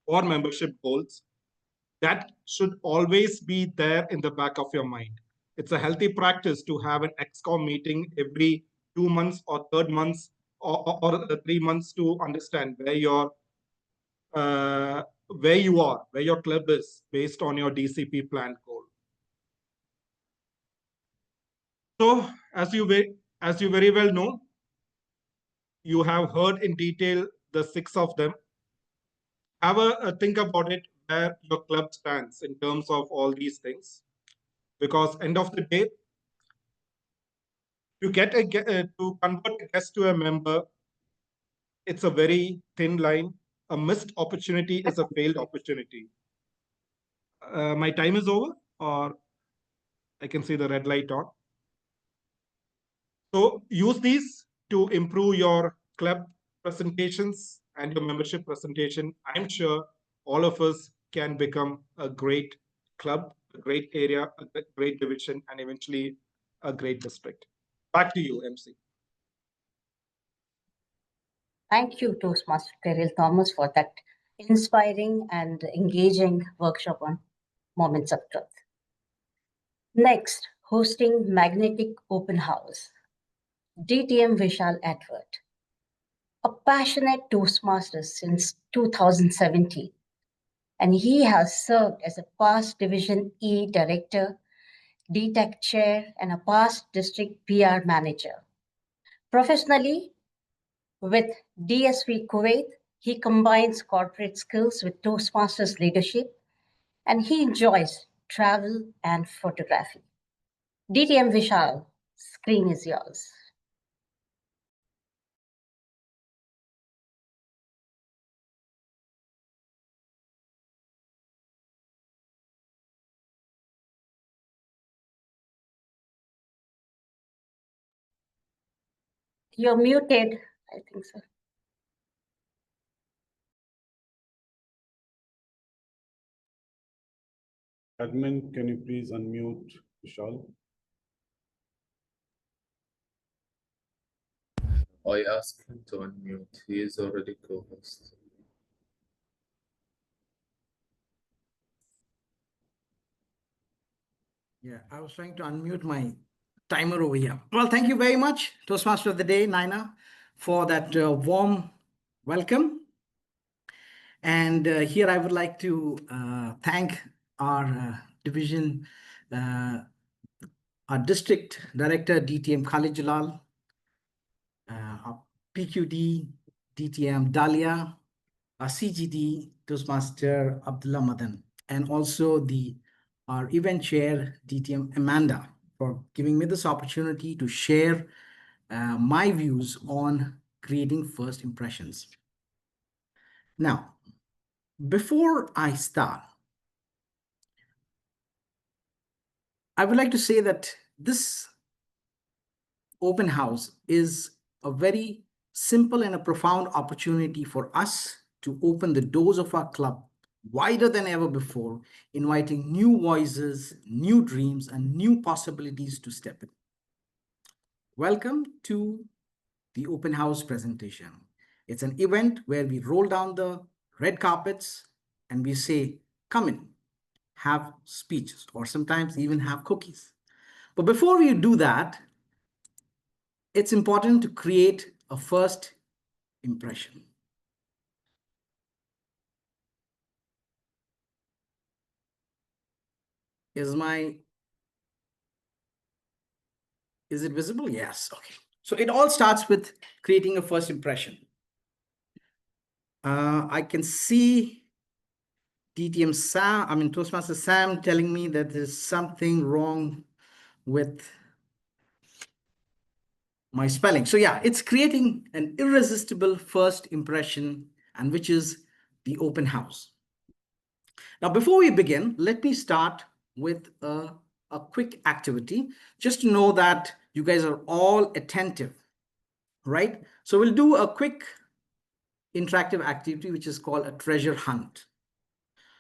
or membership goals. That should always be there in the back of your mind. It's a healthy practice to have an ExCom meeting every 2 months or 3 months or 3 months to understand where you are, where your club is based on your DCP plan goal. So, as you very well know, you have heard in detail the 6 of them. Have a think about it, where your club stands in terms of all these things, because end of the day, to convert a guest to a member, it's a very thin line. A missed opportunity is a failed opportunity. My time is over, or I can see the red light on. So use these to improve your club presentations and your membership presentation. I'm sure all of us can become a great club, a great area, a great division, and eventually a great district. Back to you, MC. Thank you, Toastmaster Terrell Thomas, for that inspiring and engaging workshop on moments of truth. Next, hosting Magnetic Open House, DTM Vishal Edward, a passionate Toastmaster since 2017, and he has served as a past Division E Director, DTEC Chair, and a past District PR Manager. Professionally, with DSV Kuwait, he combines corporate skills with Toastmasters leadership, and he enjoys travel and photography. DTM Vishal, screen is yours. You're muted, I think so. Admin, can you please unmute Vishal? I asked him to unmute. He is already co-host. Yeah, I was trying to unmute my timer over here. Well, thank you very much, Toastmaster of the Day, Naina, for that warm welcome. And here I would like to thank our division, our district director, DTM Khalid Jalal, our PQD, DTM Dalia, our CGD, Toastmaster Abdullah Madan, and also our event chair, DTM Amanda, for giving me this opportunity to share my views on creating first impressions. Now, before I start, I would like to say that this open house is a very simple and a profound opportunity for us to open the doors of our club wider than ever before, inviting new voices, new dreams, and new possibilities to step in. Welcome to the open house presentation. It's an event where we roll down the red carpets and we say, come in, have speeches, or sometimes even have cookies. But before we do that, it's important to create a first impression. Is it visible? Yes. Okay. So it all starts with creating a first impression. I can see DTM Sam, Toastmaster Sam telling me that there's something wrong with my spelling. So yeah, it's creating an irresistible first impression, and which is the open house. Now, before we begin, let me start with a quick activity, just to know that you guys are all attentive, right? So we'll do a quick interactive activity, which is called a treasure hunt.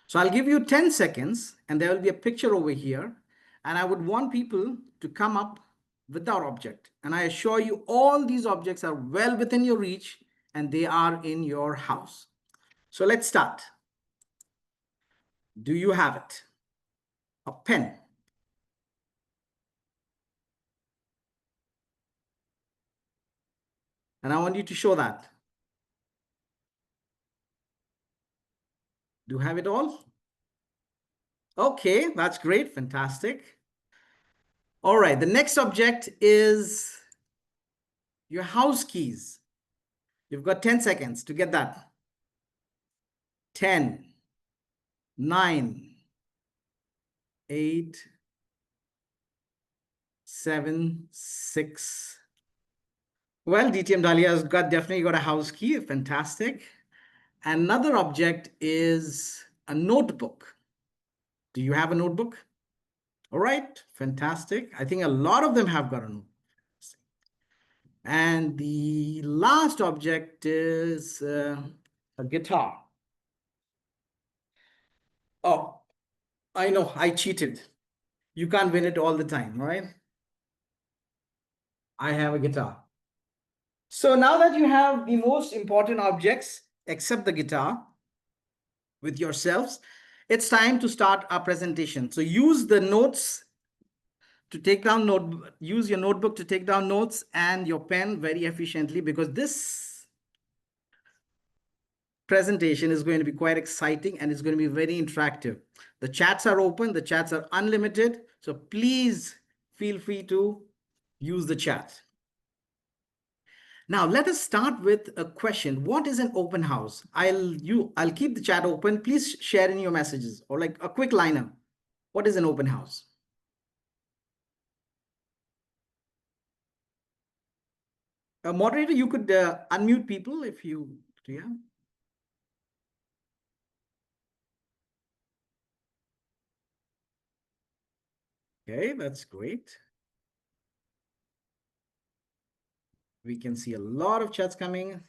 So I'll give you 10 seconds, and there will be a picture over here, and I would want people to come up with our object. And I assure you, all these objects are well within your reach, and they are in your house. So let's start. Do you have it? A pen. And I want you to show that. Do you have it all? Okay, that's great. Fantastic. All right, the next object is your house keys. You've got 10 seconds to get that. 10, 9, 8, 7, 6. Well, DTM Dahlia has definitely got a house key. Fantastic. Another object is a notebook. Do you have a notebook? All right, fantastic. I think a lot of them have got a notebook. And the last object is a guitar. Oh, I know, I cheated. You can't win it all the time, right? I have a guitar. So now that you have the most important objects, except the guitar, with yourselves, it's time to start our presentation. So use the notes to take down use your notebook to take down notes and your pen very efficiently, because this presentation is going to be quite exciting and it's going to be very interactive. The chats are open, the chats are unlimited. So please feel free to use the chat. Now, let us start with a question. What is an open house? I'll keep the chat open. Please share in your messages, or like a quick liner. What is an open house? Moderator, you could unmute people if you, yeah. Okay, that's great. We can see a lot of chats coming.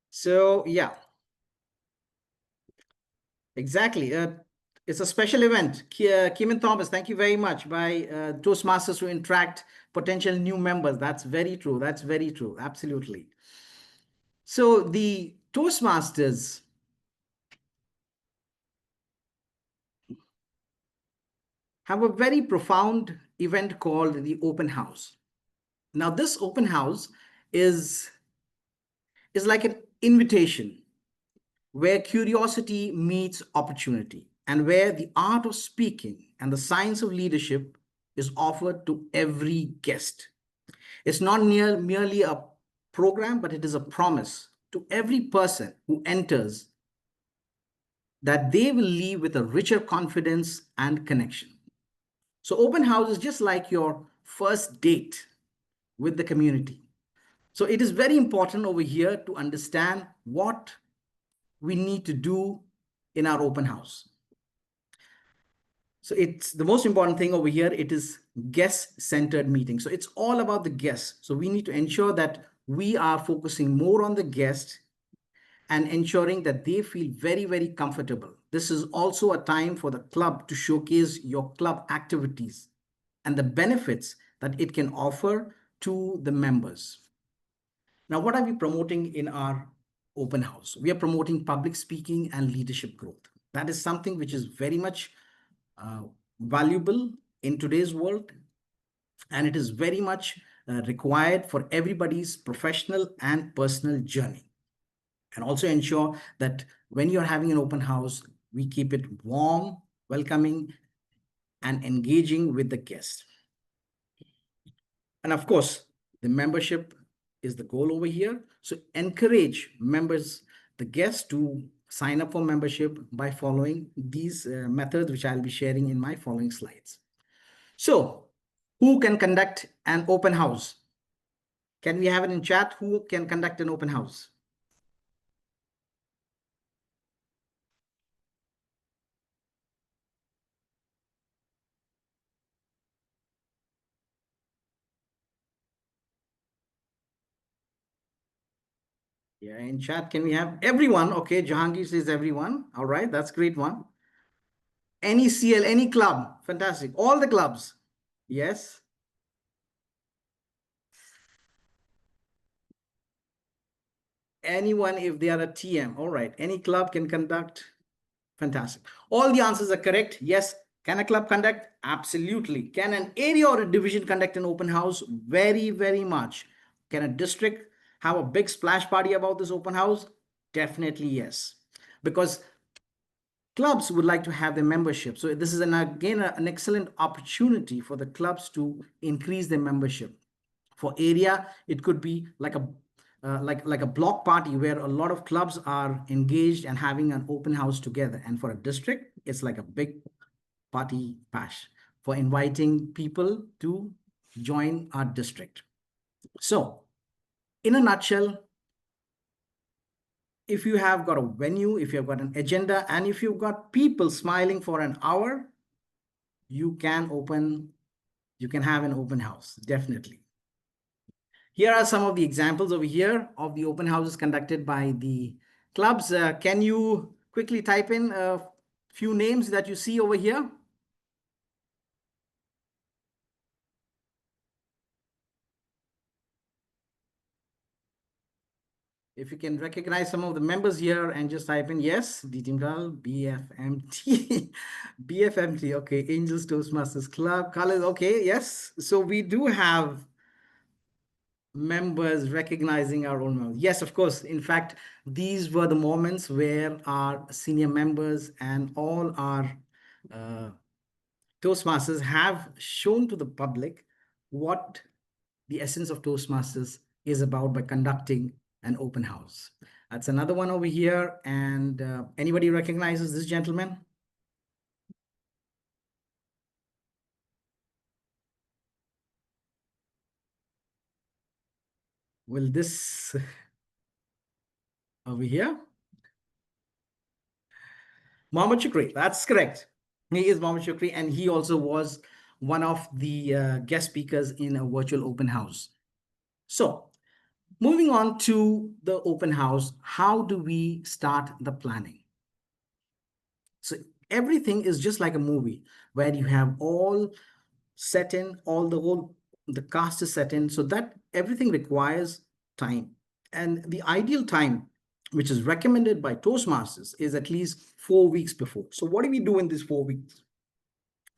So yeah, exactly. It's a special event. Kim and Thomas, thank you very much, by Toastmasters to attract potential new members. That's very true. That's very true. Absolutely. So the Toastmasters have a very profound event called the open house. Now, this open house is like an invitation where curiosity meets opportunity, and where the art of speaking and the science of leadership is offered to every guest. It's not merely a program, but it is a promise to every person who enters that they will leave with a richer confidence and connection. So open house is just like your first date with the community. So it is very important over here to understand what we need to do in our open house. So it's the most important thing over here. It is guest-centered meeting. So it's all about the guests. So we need to ensure that we are focusing more on the guest and ensuring that they feel very, very comfortable. This is also a time for the club to showcase your club activities and the benefits that it can offer to the members. Now, what are we promoting in our open house? We are promoting public speaking and leadership growth. That is something which is very much valuable in today's world, and it is very much required for everybody's professional and personal journey. And also ensure that when you're having an open house, we keep it warm, welcoming, and engaging with the guest. And of course, the membership is the goal over here. So encourage members, the guests, to sign up for membership by following these methods, which I'll be sharing in my following slides. So who can conduct an open house? Can we have it in chat? Who can conduct an open house? Yeah, in chat, can we have everyone? Okay, Jahangir says everyone. All right, that's great one. Any CL, any club, fantastic. All the clubs, yes. Anyone if they are a TM, all right. Any club can conduct, fantastic. All the answers are correct. Yes. Can a club conduct? Absolutely. Can an area or a division conduct an open house? Very, very much. Can a district have a big splash party about this open house? Definitely yes. Because clubs would like to have their membership. So this is again an excellent opportunity for the clubs to increase their membership. For area, it could be like a block party where a lot of clubs are engaged and having an open house together. And for a district, it's like a big party bash for inviting people to join our district. So in a nutshell, if you have got a venue, if you've got an agenda, and if you've got people smiling for an hour, you can have an open house, definitely. Here are some of the examples over here of the open houses conducted by the clubs. Can you quickly type in a few names that you see over here. If you can recognize some of the members here and just type in, yes, DTMGAL, BFMT, BFMT, okay, Angels Toastmasters Club, colors, okay, yes. So we do have members recognizing our own members. Yes, of course. In fact, these were the moments where our senior members and all our Toastmasters have shown to the public what the essence of Toastmasters is about by conducting an open house. That's another one over here. And anybody recognizes this gentleman? Will this over here? Mohammed Shukri, that's correct. He is Mohammed Shukri, and he also was one of the guest speakers in a virtual open house. So moving on to the open house, how do we start the planning? So everything is just like a movie where you have all set in, the cast is set in, so that everything requires time. And the ideal time, which is recommended by Toastmasters, is at least 4 weeks before. So what do we do in these 4 weeks?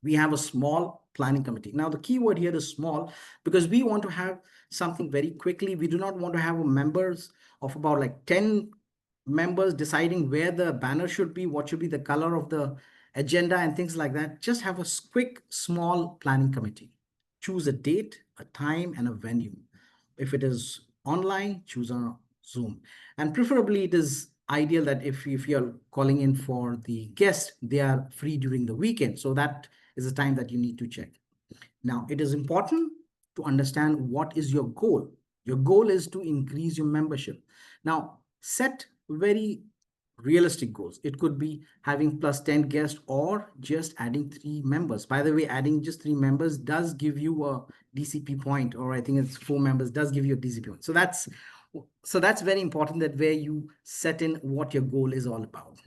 We have a small planning committee. Now, the key word here is small because we want to have something very quickly. We do not want to have members of about like 10 members deciding where the banner should be, what should be the color of the agenda and things like that. Just have a quick, small planning committee. Choose a date, a time, and a venue. If it is online, choose on Zoom. And preferably it is ideal that if you're calling in for the guest, they are free during the weekend. So that is a time that you need to check. Now, it is important to understand what is your goal. Your goal is to increase your membership. Now, set very realistic goals. It could be having plus 10 guests or just adding 3 members. By the way, adding just 3 members does give you a DCP point, or I think it's 4 members does give you a DCP point. So that's very important, that where you set in what your goal is all about.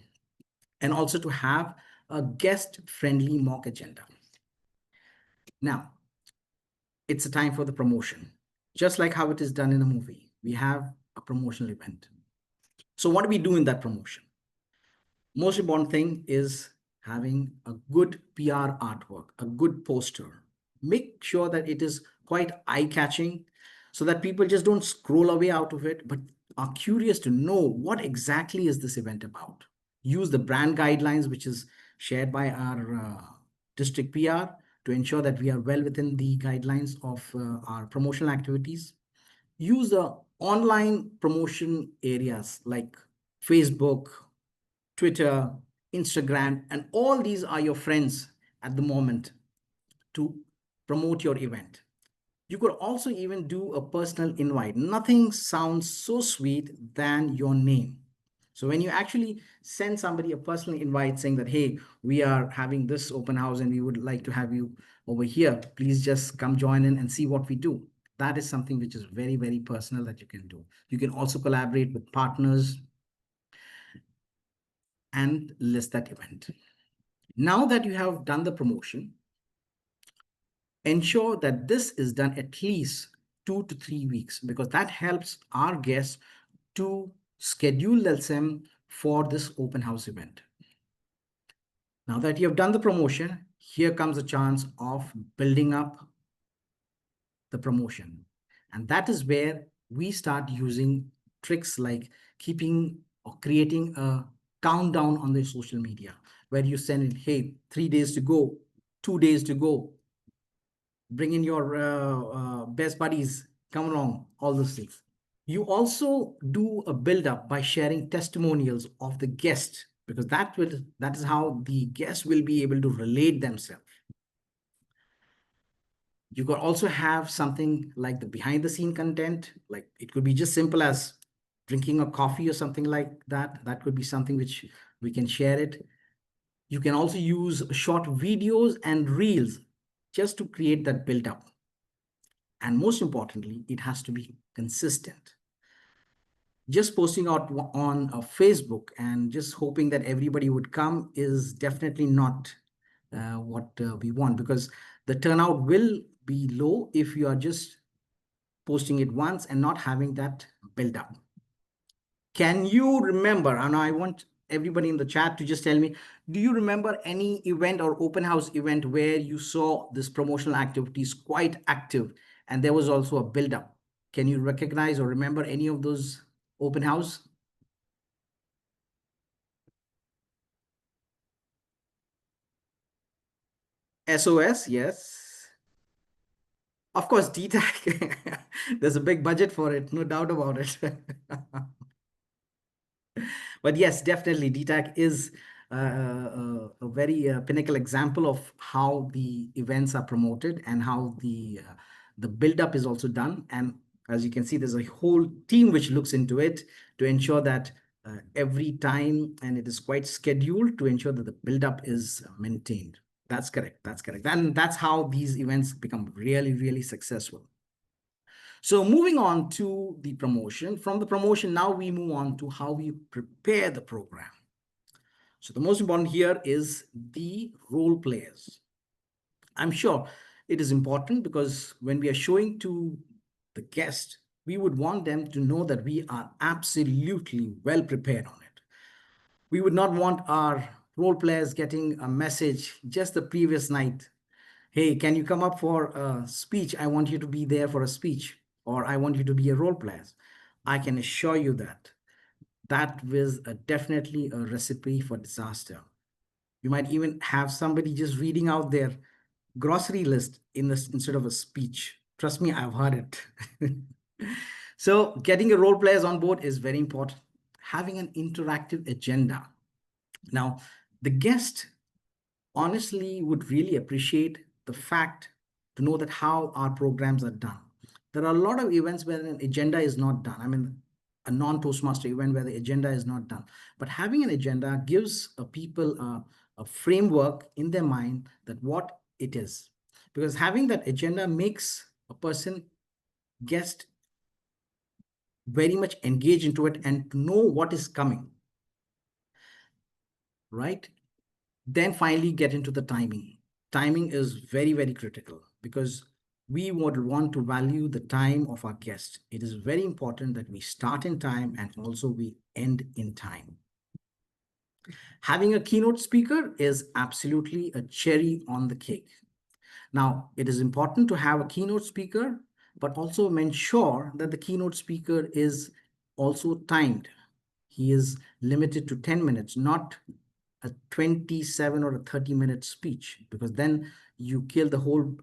And also to have a guest-friendly mock agenda. Now, it's a time for the promotion. Just like how it is done in a movie, we have a promotional event. So what do we do in that promotion? Most important thing is having a good PR artwork, a good poster. Make sure that it is quite eye-catching so that people just don't scroll away out of it, but are curious to know what exactly is this event about. Use the brand guidelines, which is shared by our district PR, to ensure that we are well within the guidelines of our promotional activities. Use the online promotion areas like Facebook, Twitter, Instagram, and all these are your friends at the moment to promote your event. You could also even do a personal invite. Nothing sounds so sweet than your name. So when you actually send somebody a personal invite saying that, hey, we are having this open house and we would like to have you over here, please just come join in and see what we do. That is something which is very, very personal that you can do. You can also collaborate with partners and list that event. Now that you have done the promotion, ensure that this is done at least 2 to 3 weeks, because that helps our guests to schedule them for this open house event. Now that you have done the promotion, here comes a chance of building up the promotion. And that is where we start using tricks like keeping or creating a countdown on the social media, where you send it, hey, 3 days to go, 2 days to go, bring in your best buddies, come along, all those things. You also do a build-up by sharing testimonials of the guest, because that is how the guest will be able to relate themselves. You could also have something like the behind the scene content, like it could be just simple as drinking a coffee or something like that. That could be something which we can share it. You can also use short videos and reels just to create that build-up. And most importantly, it has to be consistent. just posting out on Facebook and just hoping that everybody would come is definitely not what we want, because the turnout will be low if you are just posting it once and not having that build up. Can you remember, and I want everybody in the chat to just tell me, do you remember any event or open house event where you saw this promotional activities quite active and there was also a build up? Can you recognize or remember any of those open house? SOS, yes. Of course, DTAC, there's a big budget for it, no doubt about it. But yes, definitely DTAC is a very pinnacle example of how the events are promoted and how the build-up is also done. And as you can see, there's a whole team which looks into it to ensure that every time, and it is quite scheduled to ensure that the build-up is maintained. That's correct. That's correct. And that's how these events become really, really successful. So moving on to the promotion, from the promotion, now we move on to how we prepare the program. So the most important here is the role players. I'm sure it is important because when we are showing to the guest, we would want them to know that we are absolutely well prepared on it. We would not want our role players getting a message just the previous night. Hey, can you come up for a speech? I want you to be there for a speech, or I want you to be a role player. I can assure you that that was definitely a recipe for disaster. You might even have somebody just reading out their grocery list instead of a speech. Trust me, I've heard it. So getting a role players on board is very important. Having an interactive agenda. Now, the guest honestly would really appreciate the fact to know that how our programs are done. There are a lot of events where an agenda is not done. I mean, a non-Toastmaster event where the agenda is not done. But having an agenda gives people a framework in their mind that what it is. Because having that agenda makes a person, guest, very much engage into it and to know what is coming. Right? Then finally get into the timing. Timing is very, very critical because we would want to value the time of our guest. It is very important that we start in time and also we end in time. Having a keynote speaker is absolutely a cherry on the cake. Now, it is important to have a keynote speaker, but also ensure that the keynote speaker is also timed. He is limited to 10 minutes, not a 27 or a 30-minute speech, because then you kill the whole,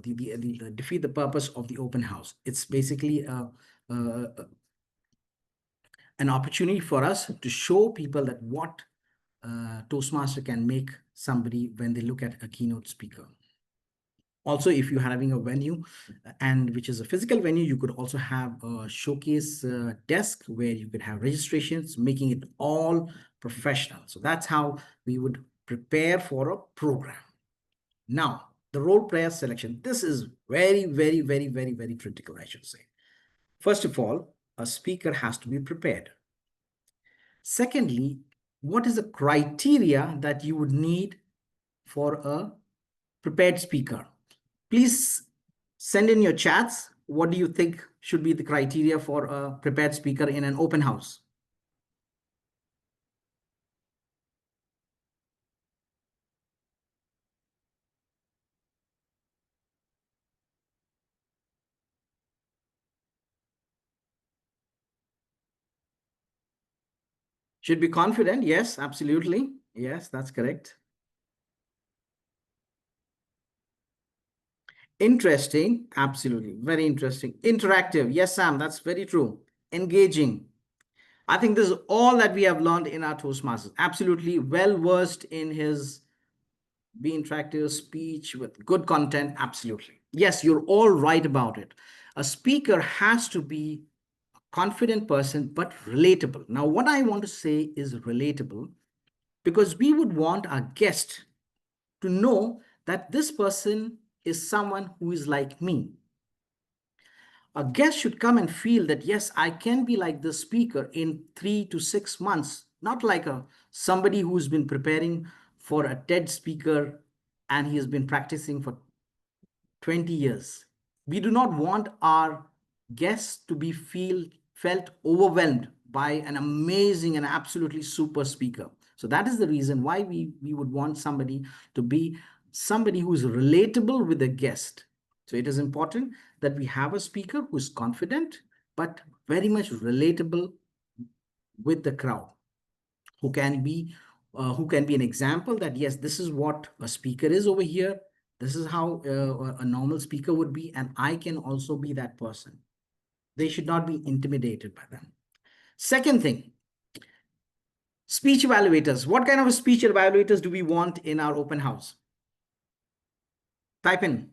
defeat the purpose of the open house. It's basically an opportunity for us to show people that what Toastmaster can make somebody when they look at a keynote speaker. Also, if you're having a venue and which is a physical venue, you could also have a showcase desk where you could have registrations, making it all professional. So that's how we would prepare for a program. Now, the role player selection. This is very, very, very, very, very critical, I should say. First of all, a speaker has to be prepared. Secondly, what is the criteria that you would need for a prepared speaker? Please send in your chats. What do you think should be the criteria for a prepared speaker in an open house? Should be confident. Yes, absolutely. Yes, that's correct. Interesting. Absolutely. Very interesting. Interactive. Yes, Sam, that's very true. Engaging. I think this is all that we have learned in our Toastmasters. Absolutely well versed in his be interactive speech with good content. Absolutely. Yes, you're all right about it. A speaker has to be a confident person, but relatable. Now, what I want to say is relatable because we would want our guest to know that this person is someone who is like me. a guest should come and feel that, yes, I can be like the speaker in 3 to 6 months, not like somebody who's been preparing for a TED speaker and he has been practicing for 20 years. We do not want our guests to be felt overwhelmed by an amazing and absolutely super speaker. So that is the reason why we would want somebody to be somebody who is relatable with the guest. So it is important that we have a speaker who is confident, but very much relatable with the crowd, who can be an example that, yes, this is what a speaker is over here. This is how a normal speaker would be, and I can also be that person. They should not be intimidated by them. Second thing, speech evaluators. What kind of speech evaluators do we want in our open house? Type in.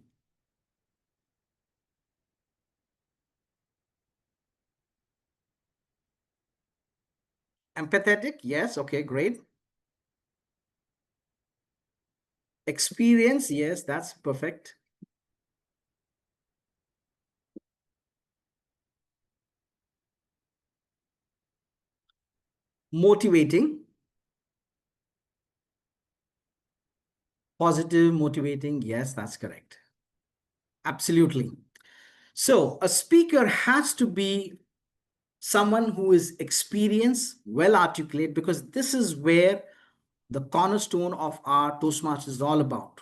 Empathetic, yes, okay, great. Experience, yes, that's perfect. Motivating. Positive, motivating, yes, that's correct. Absolutely. So a speaker has to be someone who is experienced, well articulate, because this is where the cornerstone of our Toastmasters is all about.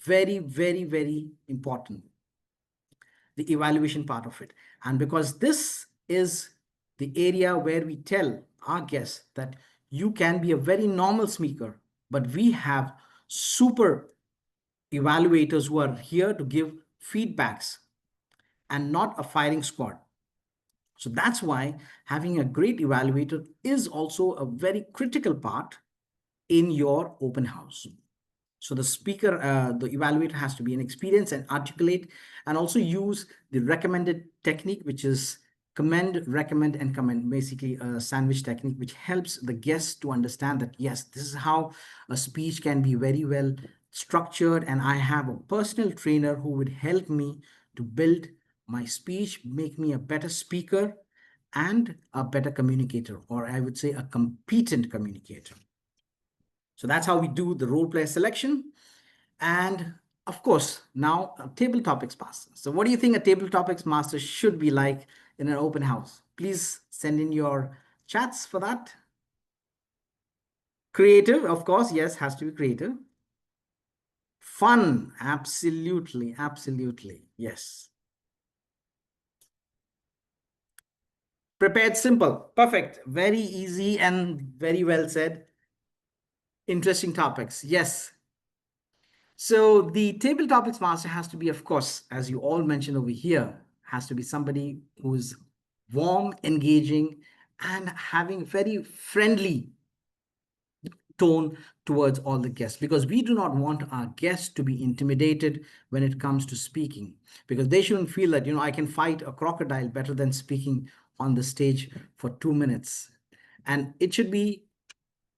Very, very, very important, the evaluation part of it. And because this is the area where we tell our guests that you can be a very normal speaker, but we have super evaluators who are here to give feedbacks and not a firing squad. So that's why having a great evaluator is also a very critical part in your open house. So the speaker, the evaluator has to be an experienced and articulate, and also use the recommended technique, which is commend, recommend, and commend, basically a sandwich technique, which helps the guests to understand that, yes, this is how a speech can be very well structured, and I have a personal trainer who would help me to build my speech, make me a better speaker and a better communicator, or I would say a competent communicator. So that's how we do the role play selection. And of course, now a table topics master. So what do you think a table topics master should be like in an open house? Please send in your chats for that. Creative, of course, yes, has to be creative. Fun, absolutely, absolutely, yes. Prepared, simple, perfect, very easy and very well said. Interesting topics, yes. So the table topics master has to be, of course, as you all mentioned over here, has to be somebody who's warm, engaging, and having very friendly tone towards all the guests, because we do not want our guests to be intimidated when it comes to speaking, because they shouldn't feel that, I can fight a crocodile better than speaking on the stage for 2 minutes. And it should be,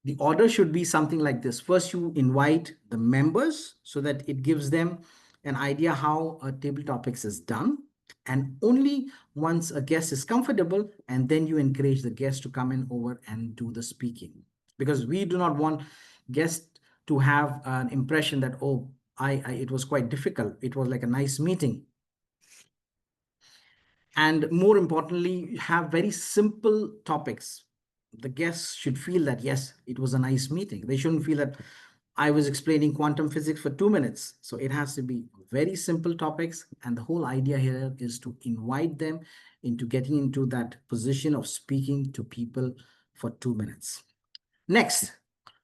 the order should be something like this. First, you invite the members so that it gives them an idea how a table topics is done. And only once a guest is comfortable, and then you encourage the guest to come in over and do the speaking. Because we do not want guests to have an impression that, oh, it was quite difficult. It was like a nice meeting. And more importantly, have very simple topics. The guests should feel that, yes, it was a nice meeting. They shouldn't feel that I was explaining quantum physics for 2 minutes. So it has to be very simple topics. And the whole idea here is to invite them into getting into that position of speaking to people for 2 minutes. Next,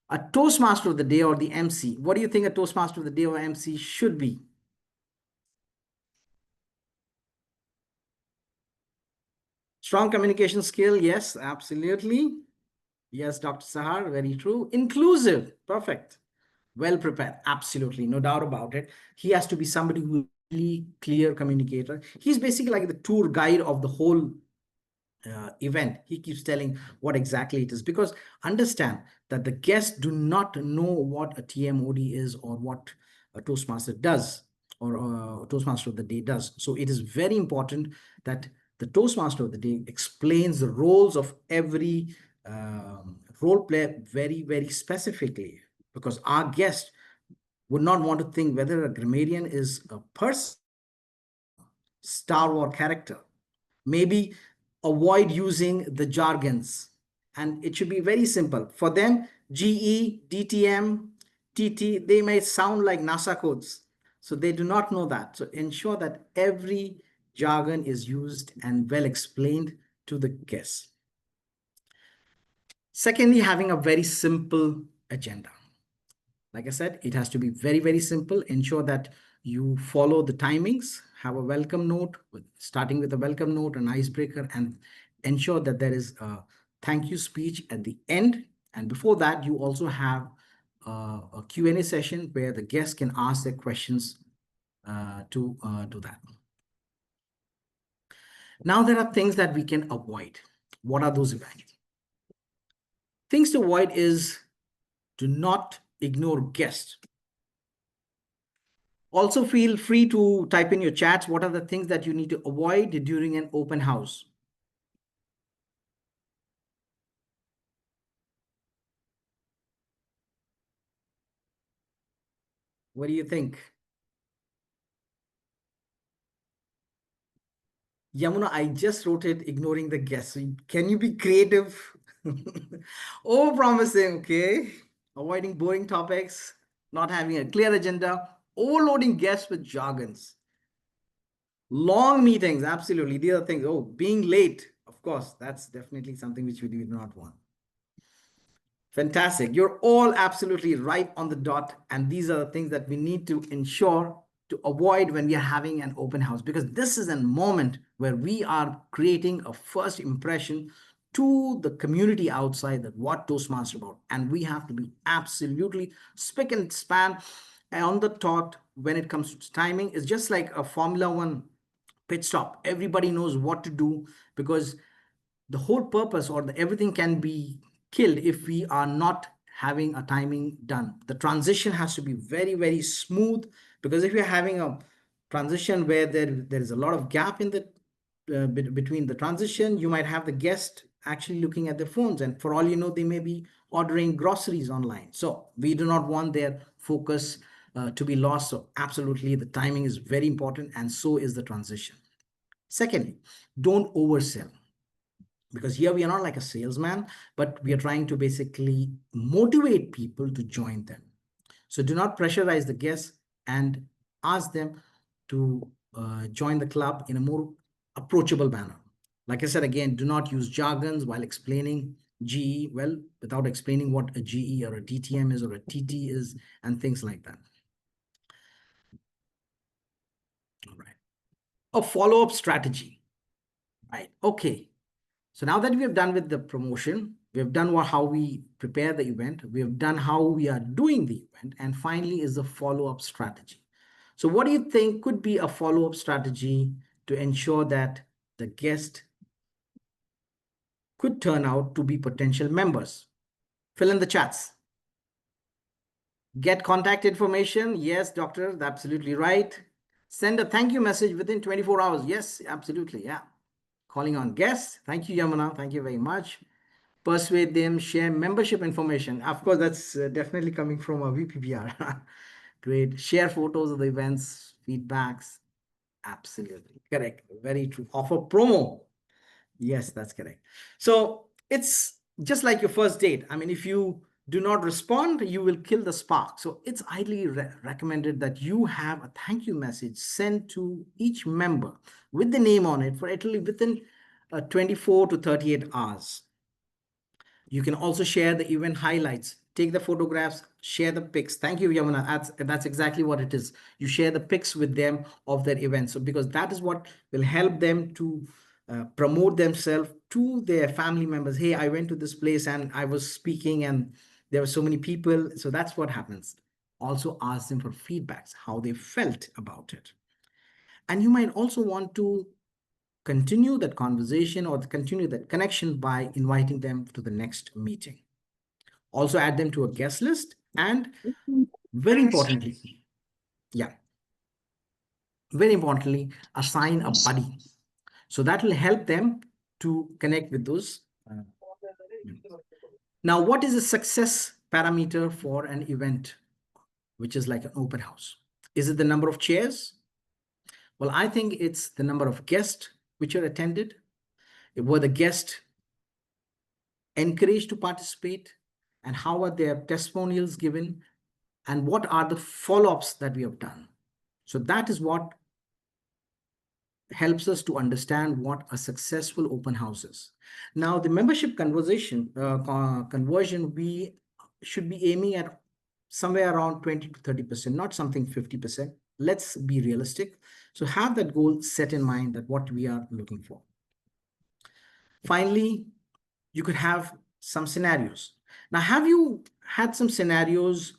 a Toastmaster of the day or the MC. What do you think a Toastmaster of the day or MC should be? Strong communication skill, yes, absolutely. Yes, Dr. Sahar, very true. Inclusive, perfect. Well prepared, absolutely, no doubt about it. He has to be somebody who is really clear communicator. He's basically like the tour guide of the whole event. He keeps telling what exactly it is, because understand that the guests do not know what a TMOD is or what a Toastmaster does. or Toastmaster of the day does. So it is very important that the Toastmaster of the day explains the roles of every role player very, very specifically, because our guest would not want to think whether a grammarian is a person, Star Wars character. Maybe avoid using the jargons, and it should be very simple. For them, GE, DTM, TT, they may sound like NASA codes. So they do not know that. So ensure that every jargon is used and well explained to the guests. Secondly, having a very simple agenda. Like I said, it has to be very, very simple. Ensure that you follow the timings, have a welcome note, starting with a welcome note, an icebreaker, and ensure that there is a thank you speech at the end. And before that, you also have a Q&A session where the guests can ask their questions to that. Now, there are things that we can avoid. What are those events? Things to avoid is do not ignore guests. Also, feel free to type in your chats. What are the things that you need to avoid during an open house? What do you think? Yamuna, I just wrote it, ignoring the guests. Can you be creative? Oh, promising, okay. Avoiding boring topics, not having a clear agenda, overloading guests with jargons. Long meetings, absolutely. These are things. Oh, being late, of course, that's definitely something which we do not want. Fantastic. You're all absolutely right on the dot. And these are the things that we need to ensure to avoid when we are having an open house, because this is a moment where we are creating a first impression to the community outside that what Toastmasters are about. And we have to be absolutely spick and span on the dot when it comes to timing. It's just like a Formula One pit stop. Everybody knows what to do, because the whole purpose or everything can be killed if we are not having a timing done. The transition has to be very, very smooth, because if you're having a transition where there is a lot of gap in the between the transition, you might have the guest actually looking at their phones, and for all you know, they may be ordering groceries online. So we do not want their focus to be lost. So absolutely, the timing is very important, and so is the transition. Secondly, don't oversell. Because here we are not like a salesman, but we are trying to basically motivate people to join them. So do not pressurize the guests and ask them to join the club in a more approachable manner. Like I said, again, do not use jargons while explaining GE, well, without explaining what a GE or a DTM is or a TT is and things like that. All right. A follow-up strategy, right? Okay. So now that we have done with the promotion, we have done how we prepare the event, we have done how we are doing the event, and finally is the follow-up strategy. So what do you think could be a follow-up strategy to ensure that the guest could turn out to be potential members? Fill in the chats. Get contact information. Yes, doctor, absolutely right. Send a thank you message within 24 hours. Yes, absolutely. Yeah. Calling on guests. Thank you, Yamuna. Thank you very much. Persuade them, share membership information. Of course, that's definitely coming from a VPPR. Great. Share photos of the events, feedbacks. Absolutely. Correct. Very true. Offer promo. Yes, that's correct. So it's just like your first date. I mean, if you do not respond, you will kill the spark. So it's highly recommended that you have a thank you message sent to each member with the name on it for at least within 24 to 38 hours. You can also share the event highlights, take the photographs, share the pics. Thank you, Yamuna. That's exactly what it is. You share the pics with them of their event. So because that is what will help them to promote themselves to their family members. Hey, I went to this place and I was speaking and there were so many people. So that's what happens. Also ask them for feedbacks, how they felt about it. And you might also want to continue that conversation or continue that connection by inviting them to the next meeting. Also add them to a guest list, and very importantly, yeah. very importantly, assign a buddy. So that will help them to connect with those. Now, what is a success parameter for an event, which is like an open house? Is it the number of chairs? Well, I think it's the number of guests which are attended. Were the guests encouraged to participate? And how are their testimonials given? And what are the follow-ups that we have done? So that is what helps us to understand what a successful open house is. Now, the membership conversion, we should be aiming at somewhere around 20 to 30%, not something 50%. Let's be realistic. So have that goal set in mind, that what we are looking for. Finally, you could have some scenarios. Now, have you had some scenarios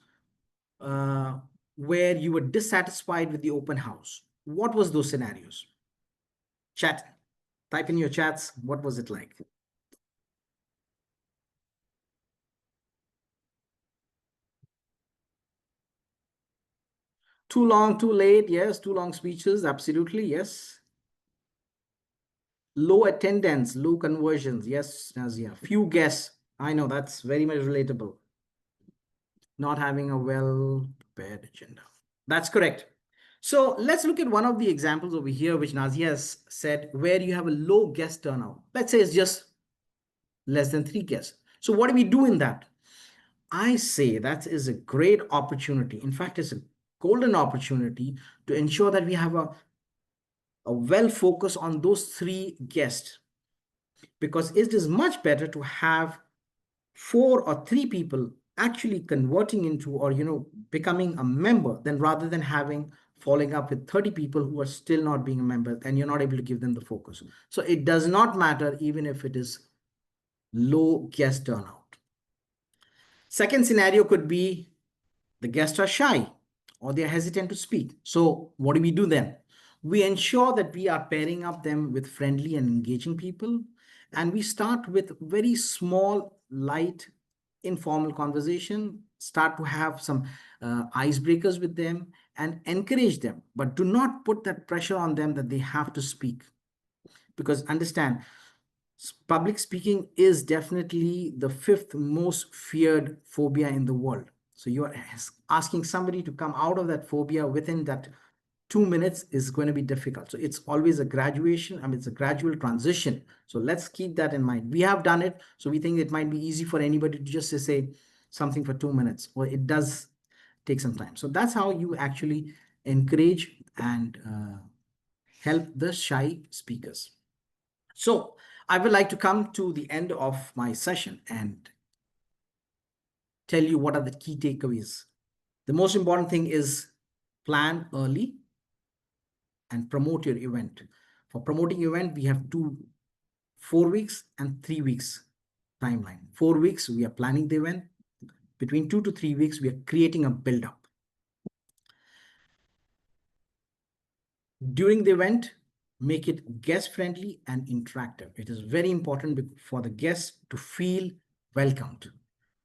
where you were dissatisfied with the open house? What was those scenarios? Chat, type in your chats. What was it like? Too long, too late. Yes. Too long speeches. Absolutely. Yes. Low attendance, low conversions. Yes, Nazia. Few guests. I know that's very much relatable. Not having a well-prepared agenda. That's correct. So let's look at one of the examples over here, which Nazia has said, where you have a low guest turnout. Let's say it's just less than 3 guests. So what do we do in that? I say that is a great opportunity. In fact, it's a golden opportunity to ensure that we have a well focus on those 3 guests, because it is much better to have 4 or 3 people actually converting into, or becoming a member, than rather than following up with 30 people who are still not being a member, and you're not able to give them the focus. So it does not matter even if it is low guest turnout. Second scenario could be the guests are shy or they're hesitant to speak. So what do we do then? We ensure that we are pairing up them with friendly and engaging people. And we start with very small, light, informal conversation, start to have some icebreakers with them and encourage them, but do not put that pressure on them that they have to speak. Because understand, public speaking is definitely the 5th most feared phobia in the world. So you're asking somebody to come out of that phobia within that 2 minutes is going to be difficult. So it's always a graduation. It's a gradual transition. So let's keep that in mind. We have done it. So we think it might be easy for anybody to just say something for 2 minutes. Well, it does take some time. So that's how you actually encourage and help the shy speakers. So I would like to come to the end of my session and tell you what are the key takeaways. The most important thing is plan early and promote your event. For promoting event, we have 4 weeks and 3 weeks timeline. 4 weeks, we are planning the event. Between 2 to 3 weeks, we are creating a build-up. During the event, make it guest-friendly and interactive. It is very important for the guests to feel welcomed.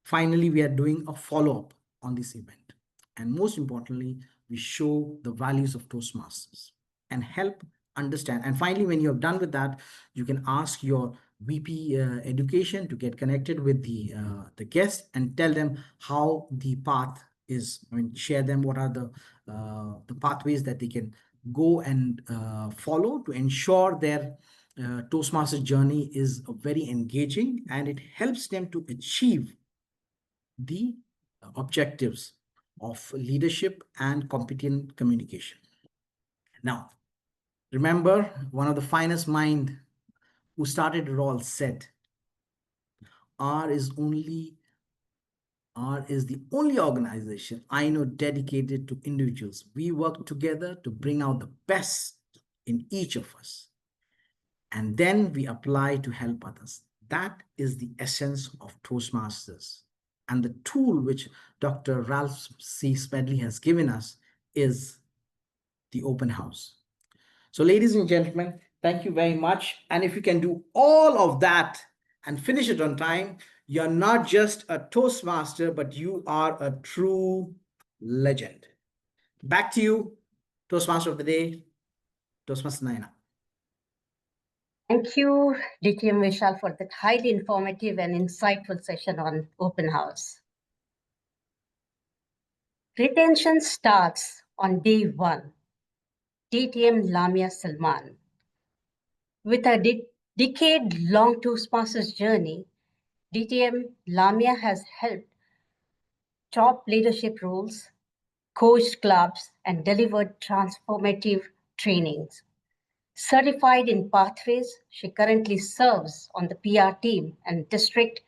Finally, we are doing a follow-up on this event. And most importantly, we show the values of Toastmasters and help understand. And finally, when you have done with that, you can ask your VP education to get connected with the guest and tell them how the path is. Share them what are the pathways that they can go and follow to ensure their Toastmasters journey is very engaging, and it helps them to achieve the objectives of leadership and competent communication. Now, remember, one of the finest mind who started it all said, R is the only organization I know dedicated to individuals. We work together to bring out the best in each of us, and then we apply to help others. That is the essence of Toastmasters. And the tool which Dr. Ralph C. Smedley has given us is the open house. So ladies and gentlemen, thank you very much. And if you can do all of that and finish it on time, you're not just a Toastmaster, but you are a true legend. Back to you, Toastmaster of the Day, Toastmaster Naina. Thank you, DTM Vishal, for that highly informative and insightful session on open house. Retention starts on day one. DTM Lamia Salman. With a decade-long Toastmasters journey, DTM Lamia has helped top leadership roles, coached clubs, and delivered transformative trainings. Certified in pathways, she currently serves on the PR team and District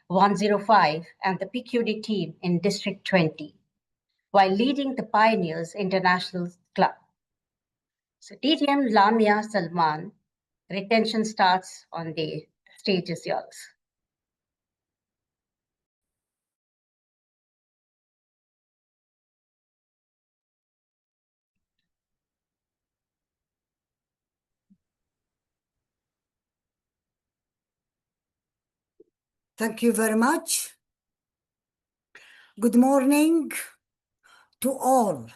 105 and the PQD team in District 20, while leading the Pioneers International Club. So DTM Lamia Salman, retention starts on the stage is yours. Thank you very much. Good morning to all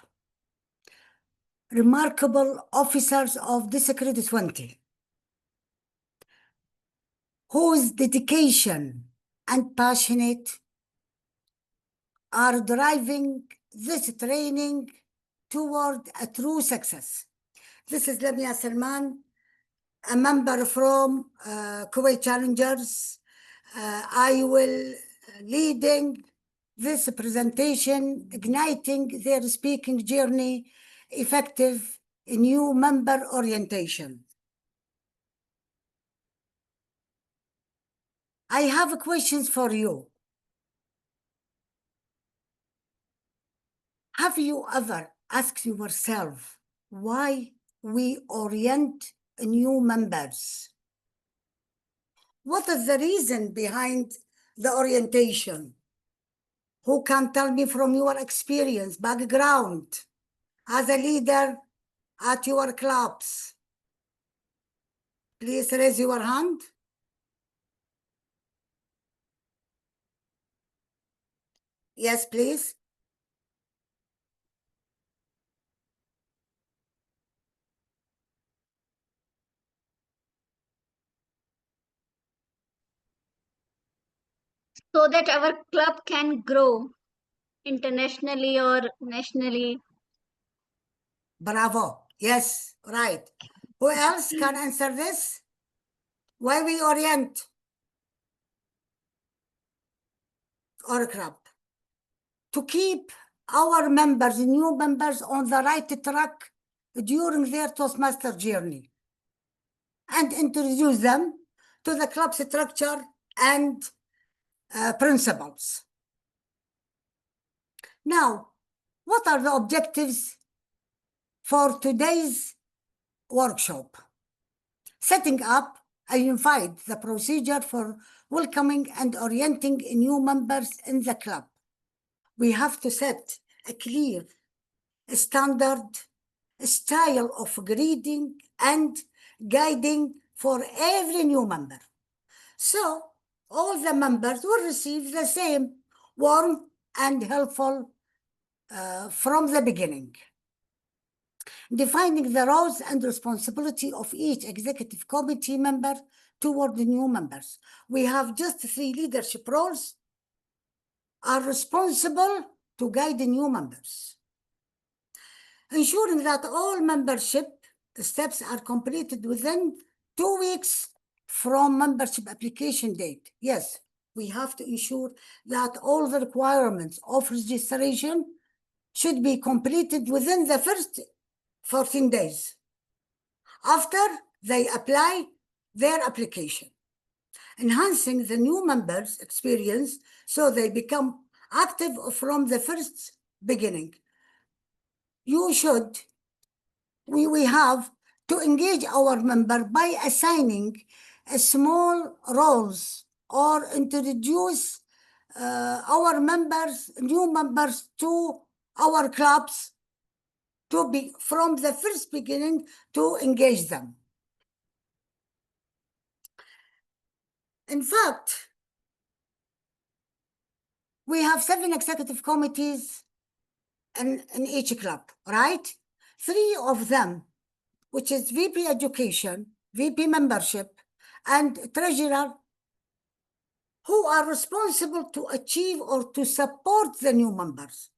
remarkable officers of District 20, whose dedication and passionate are driving this training toward a true success. This is Lamia Salman, a member from Kuwait Challengers. I will leading this presentation, igniting their speaking journey, effective new member orientation. I have questions for you. Have you ever asked yourself why we orient new members? What is the reason behind the orientation? Who can tell me from your experience, background, as a leader at your clubs? Please raise your hand. Yes, please. So that our club can grow internationally or nationally. Bravo. Yes, right. Who else can answer this? Why we orient our club? To keep our members, new members, on the right track during their Toastmaster journey and introduce them to the club structure and principles. Now, what are the objectives for today's workshop? Setting up a unified the procedure for welcoming and orienting new members in the club. We have to set a clear standard style of greeting and guiding for every new member. So all the members will receive the same warm and helpful from the beginning. Defining the roles and responsibility of each executive committee member toward the new members. We have just 3 leadership roles are responsible to guide the new members. Ensuring that all membership steps are completed within 2 weeks from membership application date. Yes, we have to ensure that all the requirements of registration should be completed within the first 14 days after they apply their application. Enhancing the new members' experience so they become active from the first beginning. We have to engage our member by assigning a small roles or introduce our members, new members to our clubs to be from the first beginning to engage them. In fact, we have 7 executive committees in each club, right? 3 of them which is VP Education, VP Membership, and Treasurer, who are responsible to achieve or to support the new members.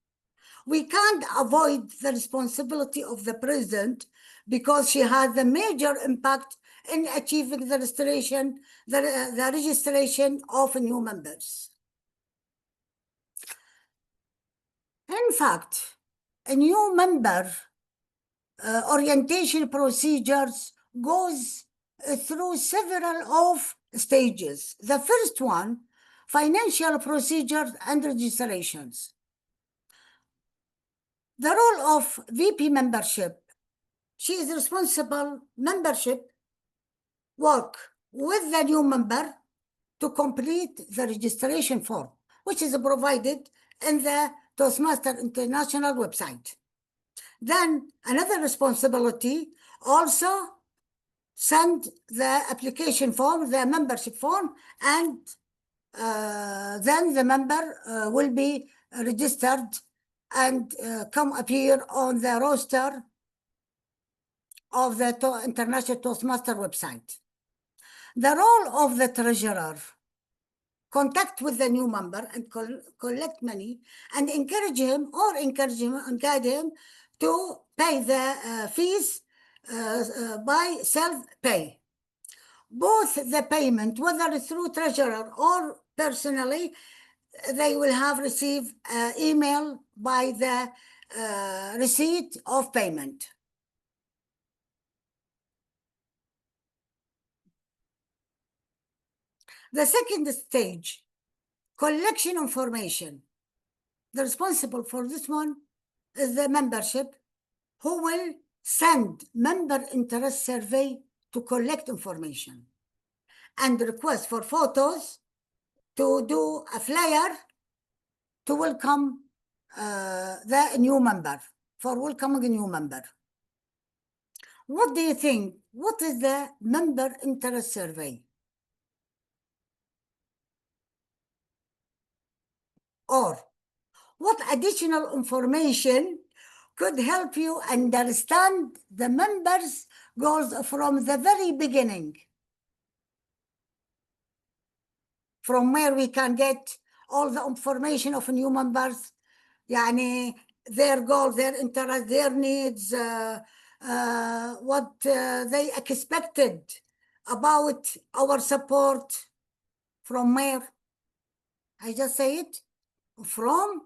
We can't avoid the responsibility of the president because she has a major impact in achieving the registration of new members. In fact, a new member orientation procedures goes through several of stages. The first one, financial procedures and registrations. The role of VP membership, she is responsible membership work with the new member to complete the registration form, which is provided in the Toastmasters International website. Then another responsibility, also send the application form, the membership form, and then the member will be registered and come appear on the roster of the International Toastmaster website. The role of the treasurer, contact with the new member and collect money and encourage him and guide him to pay the fees by self-pay. Both the payment, whether through treasurer or personally, they will have received email by the receipt of payment. The second stage, collection information. The responsible for this one is the membership, who will send member interest survey to collect information and request for photos to do a flyer to welcome the new member, for welcoming a new member. What do you think? What is the member interest survey? Or what additional information could help you understand the members' goals from the very beginning? From where we can get all the information of new members, yani their goals, their interests, their needs, what they expected about our support. From where? I just say it. From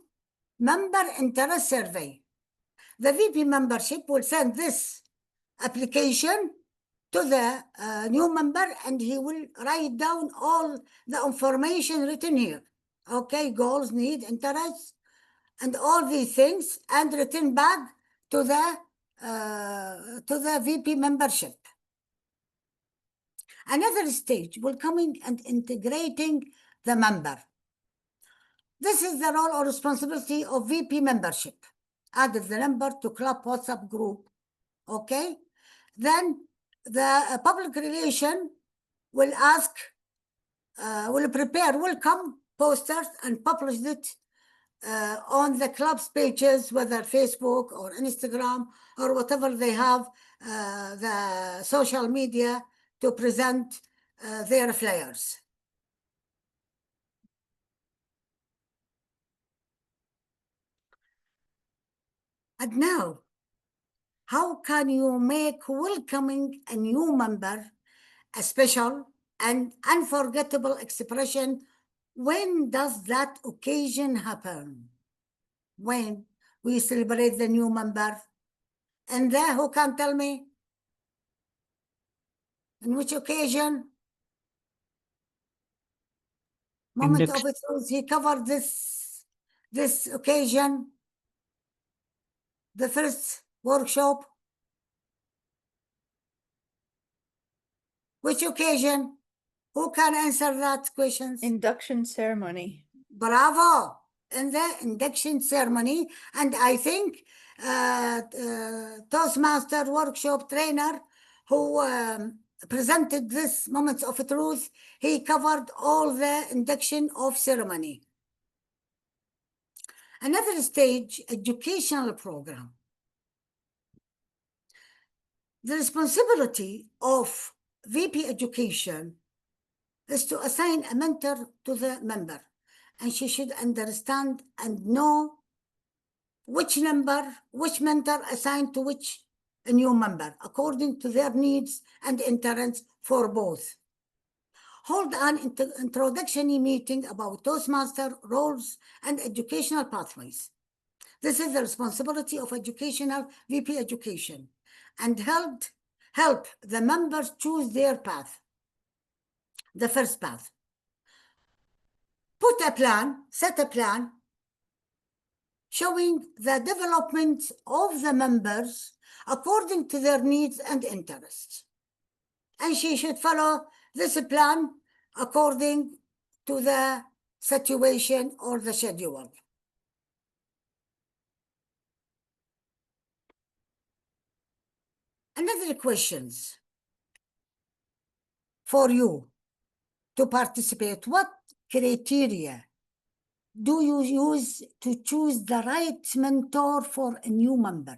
member interest survey. The VP membership will send this application to the new member, and he will write down all the information written here. Okay, goals, need, interests, and all these things, and return back to the VP membership. Another stage, welcoming and integrating the member. This is the role or responsibility of VP membership. Added the member to club WhatsApp group. Okay, then the public relation will will prepare welcome posters and publish it on the club's pages, whether Facebook or Instagram or whatever they have, the social media, to present their flyers. And now, how can you make welcoming a new member a special and unforgettable expression? When does that occasion happen? When we celebrate the new member? And there, who can tell me? In which occasion? Moment of truth. He covered this occasion, the first workshop. Which occasion? Who can answer that question? Induction ceremony. Bravo! In the induction ceremony. And I think Toastmaster workshop trainer who presented this moments of truth, he covered all the induction of ceremony. Another stage, educational program. The responsibility of VP Education is to assign a mentor to the member, and she should understand and know which mentor assigned to which new member according to their needs and interests for both. Hold an introductory meeting about Toastmaster roles and educational pathways. This is the responsibility of educational VP Education, and help the members choose their path, the first path. Set a plan showing the development of the members according to their needs and interests. And she should follow this plan according to the situation or the schedule. Another questions for you to participate. What criteria do you use to choose the right mentor for a new member?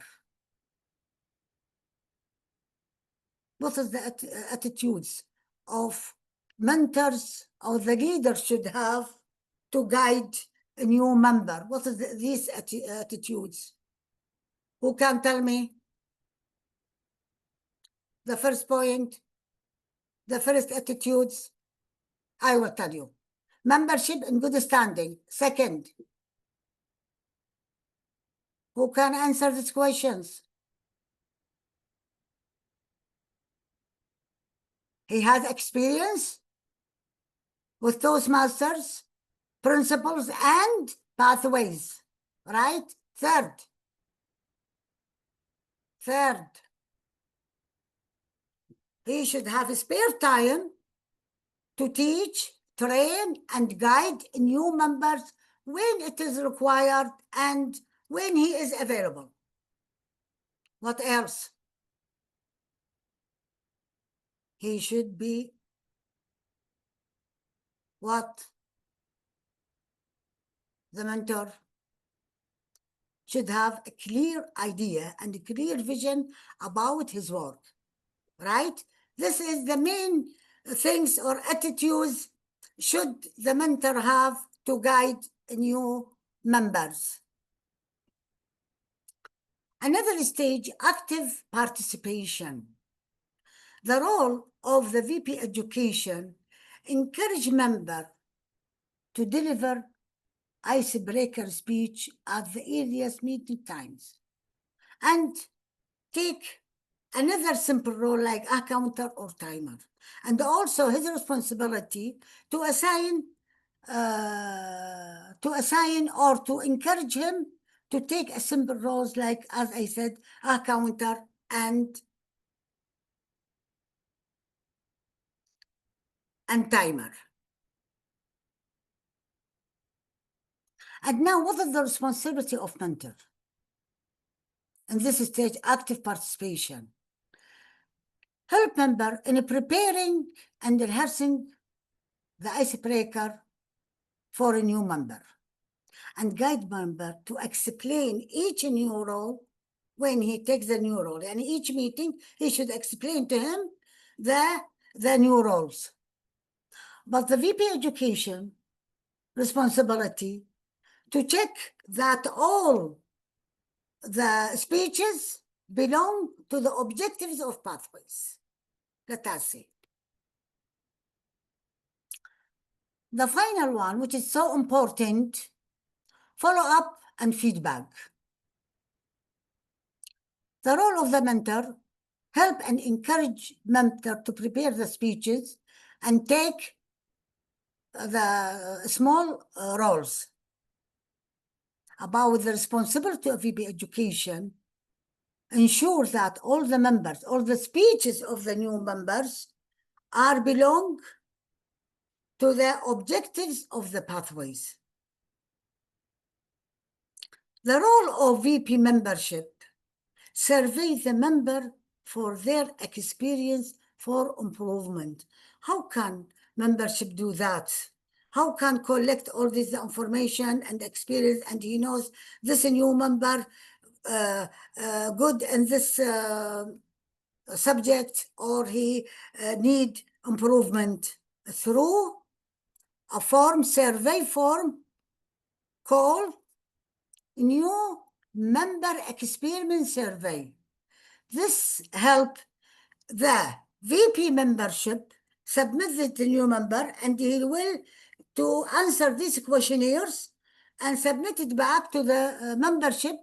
What is the attitudes of mentors or the leader should have to guide a new member? What is these attitudes? Who can tell me? The first point, the first attitudes, I will tell you. Membership in good standing. Second, who can answer these questions? He has experience with Toastmasters, principles, and pathways, right? Third, he should have spare time to teach, train, and guide new members when it is required and when he is available. What else? He should be what? The mentor should have a clear idea and a clear vision about his work, right? This is the main things or attitudes should the mentor have to guide new members. Another stage, active participation. The role of the VP Education, encourage member to deliver icebreaker speech at the earliest meeting times, and take another simple role like a counter or timer. And also his responsibility to assign or to encourage him to take a simple roles like, as I said, a counter and timer. And now, what is the responsibility of mentor? In this stage, active participation. Help member in preparing and rehearsing the icebreaker for a new member, and guide member to explain each new role when he takes the new role. And each meeting, he should explain to him the new roles. But the VP Education responsibility to check that all the speeches belong to the objectives of pathways. Let us see. The final one, which is so important, follow-up and feedback. The role of the mentor, help and encourage mentor to prepare the speeches and take the small roles. About the responsibility of VP Education, ensure that all the members, all the speeches of the new members belong to the objectives of the pathways. The role of VP membership, survey the member for their experience for improvement. How can membership do that? How can collect all this information and experience, and he knows this new member good in this subject or he need improvement through a survey form called new member experiment survey. This help the VP membership submit the new member, and he will to answer these questionnaires and submit it back to the membership,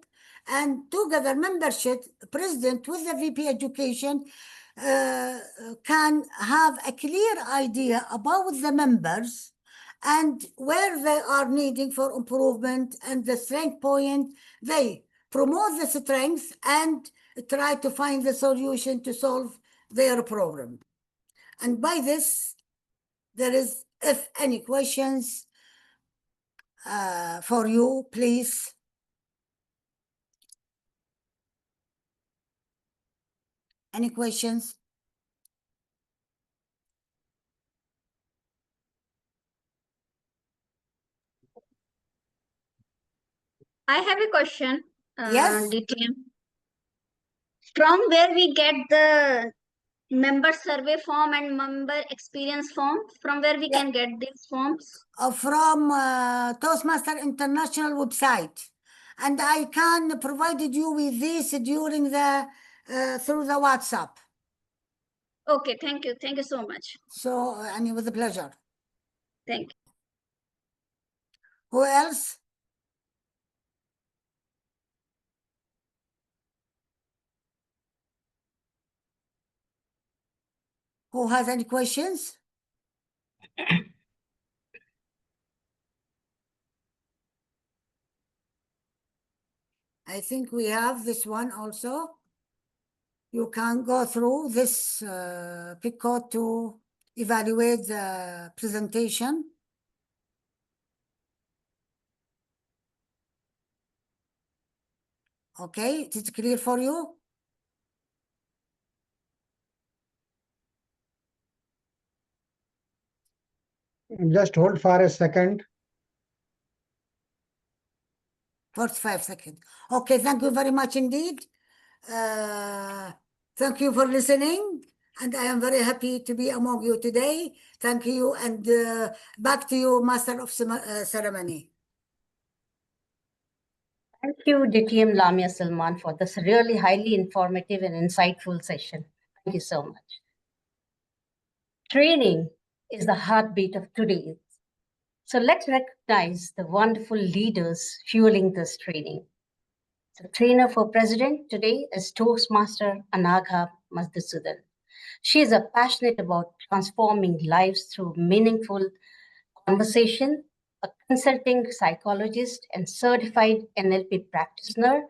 and together membership president with the VP education can have a clear idea about the members and where they are needing for improvement and the strength point. They promote the strengths and try to find the solution to solve their problem. And by this, there is, if any questions for you, please. Any questions? I have a question, Yes. DTM. From where we get the member survey form and member experience form? From where we can get these forms? From Toastmaster International website. And I can provide you with this during the, through the WhatsApp. Okay, thank you. Thank you so much. So, and it was a pleasure. Thank you. Who else? Who has any questions? I think we have this one also. You can go through this pick code to evaluate the presentation. Okay, it is clear for you? Just hold for a second. 45 seconds. Okay, thank you very much indeed. Thank you for listening. And I am very happy to be among you today. Thank you. And back to you, Master of Ceremony. Thank you, DTM Lamia Salman, for this really highly informative and insightful session. Thank you so much. Training is the heartbeat of today. So let's recognize the wonderful leaders fueling this training. The trainer for president today is Toastmaster Anagha Madhusudan. She is passionate about transforming lives through meaningful conversation. A consulting psychologist and certified NLP practitioner,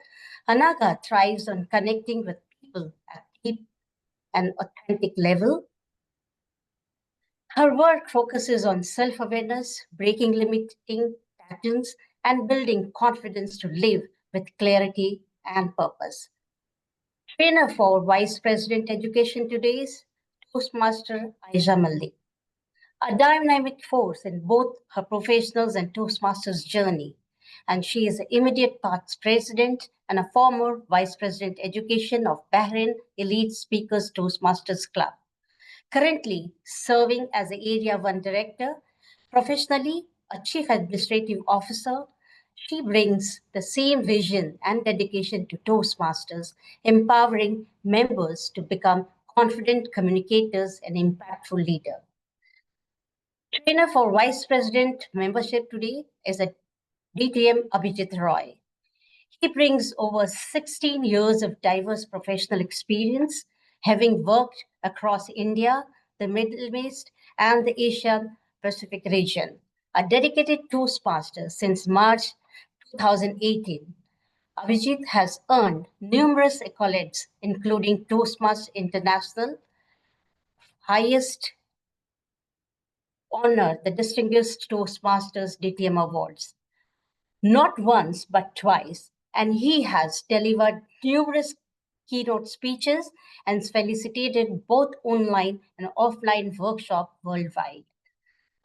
Anagha thrives on connecting with people at deep and authentic level. Her work focuses on self-awareness, breaking limiting patterns, and building confidence to live with clarity and purpose. Trainer for Vice President Education today is Toastmaster Aisha Malik, a dynamic force in both her professionals and Toastmasters journey. And she is the immediate past president and a former Vice President Education of Bahrain Elite Speakers Toastmasters Club. Currently serving as the Area 1 Director, professionally a Chief Administrative Officer, she brings the same vision and dedication to Toastmasters, empowering members to become confident communicators and impactful leaders. Trainer for Vice President membership today is a DTM Abhijit Roy. He brings over 16 years of diverse professional experience, having worked across India, the Middle East, and the Asian Pacific region. A dedicated Toastmaster since March 2018, Abhijit has earned numerous accolades, including Toastmasters International, highest honor, the Distinguished Toastmasters DTM Awards. Not once, but twice. And he has delivered numerous keynote speeches and facilitated both online and offline workshops worldwide.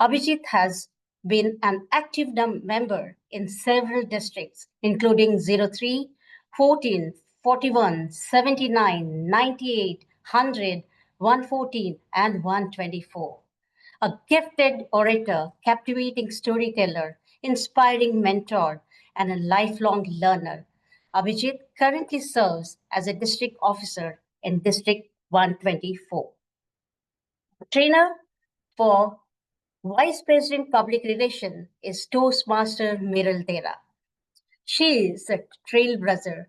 Abhijit has been an active member in several districts, including 03, 14, 41, 79, 98, 100, 114, and 124. A gifted orator, captivating storyteller, inspiring mentor, and a lifelong learner, Abhijit currently serves as a district officer in District 124. Trainer for Vice President Public Relations is Toastmaster Miral Dera. She is a trailblazer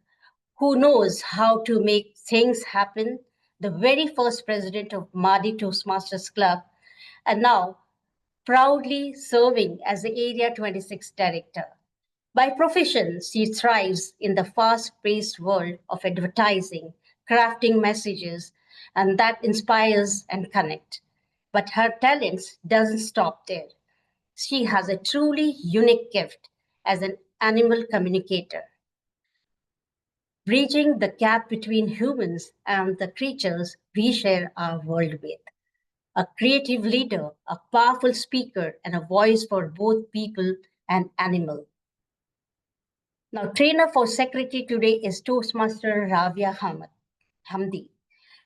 who knows how to make things happen, the very first president of Madi Toastmasters Club, and now proudly serving as the Area 26 director. By profession, she thrives in the fast-paced world of advertising, crafting messages, and that inspires and connect. But her talents doesn't stop there. She has a truly unique gift as an animal communicator, bridging the gap between humans and the creatures we share our world with. A creative leader, a powerful speaker, and a voice for both people and animal. Now, trainer for secretary today is Toastmaster Rabia Hamdi.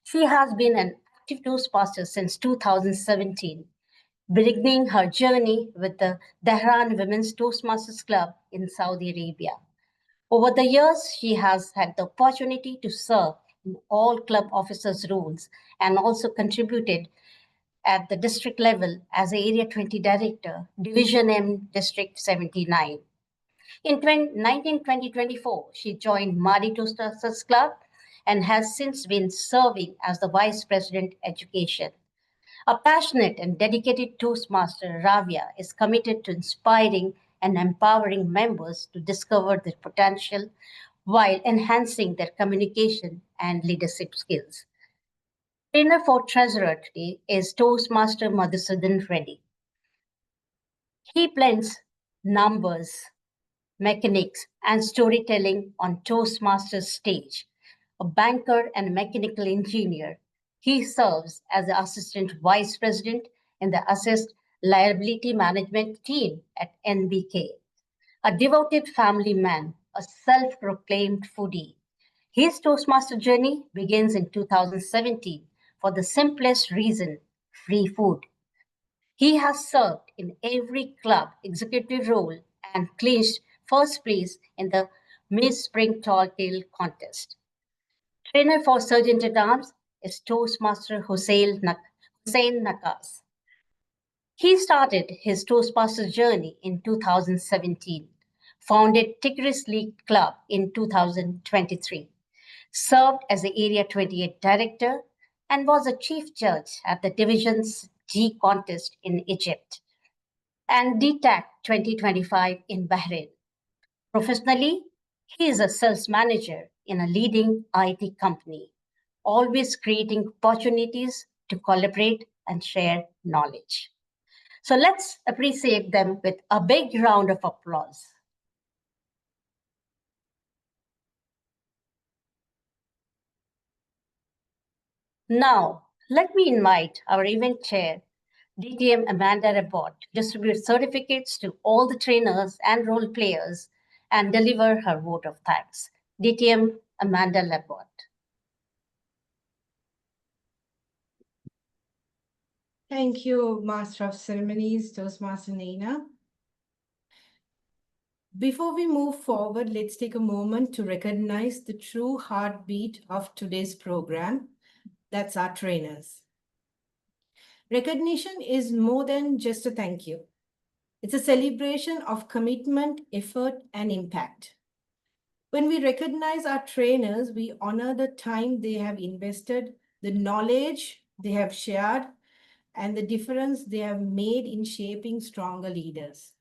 She has been an active Toastmaster since 2017, beginning her journey with the Dahran Women's Toastmasters Club in Saudi Arabia. Over the years, she has had the opportunity to serve in all club officers' roles and also contributed at the district level as Area 20 Director, Division M, District 79. In 2024, she joined Madi Toastmasters Club and has since been serving as the Vice President Education. A passionate and dedicated Toastmaster, Ravia is committed to inspiring and empowering members to discover their potential while enhancing their communication and leadership skills. Trainer for Treasurer today is Toastmaster Madhusudan Reddy. He blends numbers, mechanics, and storytelling on Toastmasters stage. A banker and mechanical engineer, he serves as the Assistant Vice President in the Assist Liability Management team at NBK. A devoted family man, a self-proclaimed foodie. His Toastmaster journey begins in 2017 for the simplest reason, free food. He has served in every club executive role and clinched first place in the Miss Spring Tall Tale contest. Trainer for Sergeant at Arms is Toastmaster Hussein Nakas. He started his Toastmaster journey in 2017, founded Tigris League Club in 2023, served as the Area 28 Director, and was a chief judge at the Divisions G contest in Egypt and DTAC 2025 in Bahrain. Professionally, he is a sales manager in a leading IT company, always creating opportunities to collaborate and share knowledge. So let's appreciate them with a big round of applause. Now, let me invite our event chair, DTM Amanda Abbott, to distribute certificates to all the trainers and role players and deliver her vote of thanks. DTM Amanda Abbott. Thank you, Master of Ceremonies, Toastmaster Naina. Before we move forward, let's take a moment to recognize the true heartbeat of today's program. That's our trainers. Recognition is more than just a thank you. It's a celebration of commitment, effort, and impact. When we recognize our trainers, we honor the time they have invested, the knowledge they have shared, and the difference they have made in shaping stronger leaders.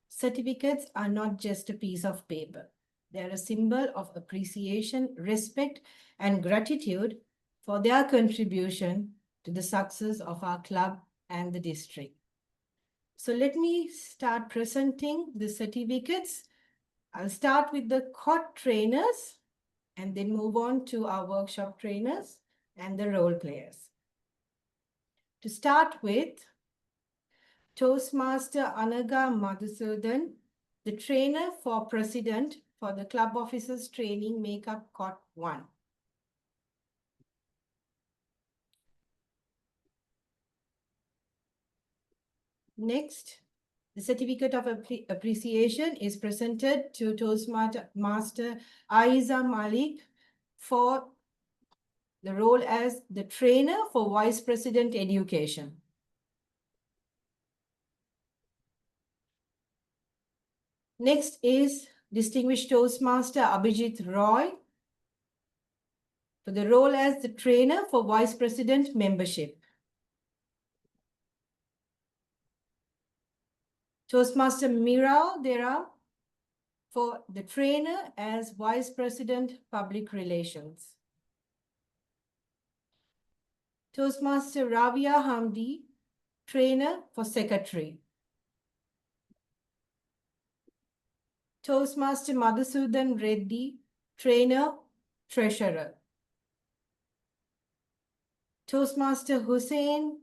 Certificates are not just a piece of paper. They're a symbol of appreciation, respect, and gratitude for their contribution to the success of our club and the district. So let me start presenting the certificates. I'll start with the court trainers and then move on to our workshop trainers and the role players. To start with, Toastmaster Anaga Madhusudan, the trainer for president for the Club Officers Training Makeup Court 1. Next, the certificate of appreciation is presented to Toastmaster Aiza Malik for the role as the trainer for Vice President Education. Next is Distinguished Toastmaster Abhijit Roy for the role as the trainer for Vice President Membership. Toastmaster Mira Dera for the trainer as Vice President Public Relations. Toastmaster Ravia Hamdi, trainer for Secretary. Toastmaster Madhusudan Reddy, trainer, treasurer. Toastmaster Hussein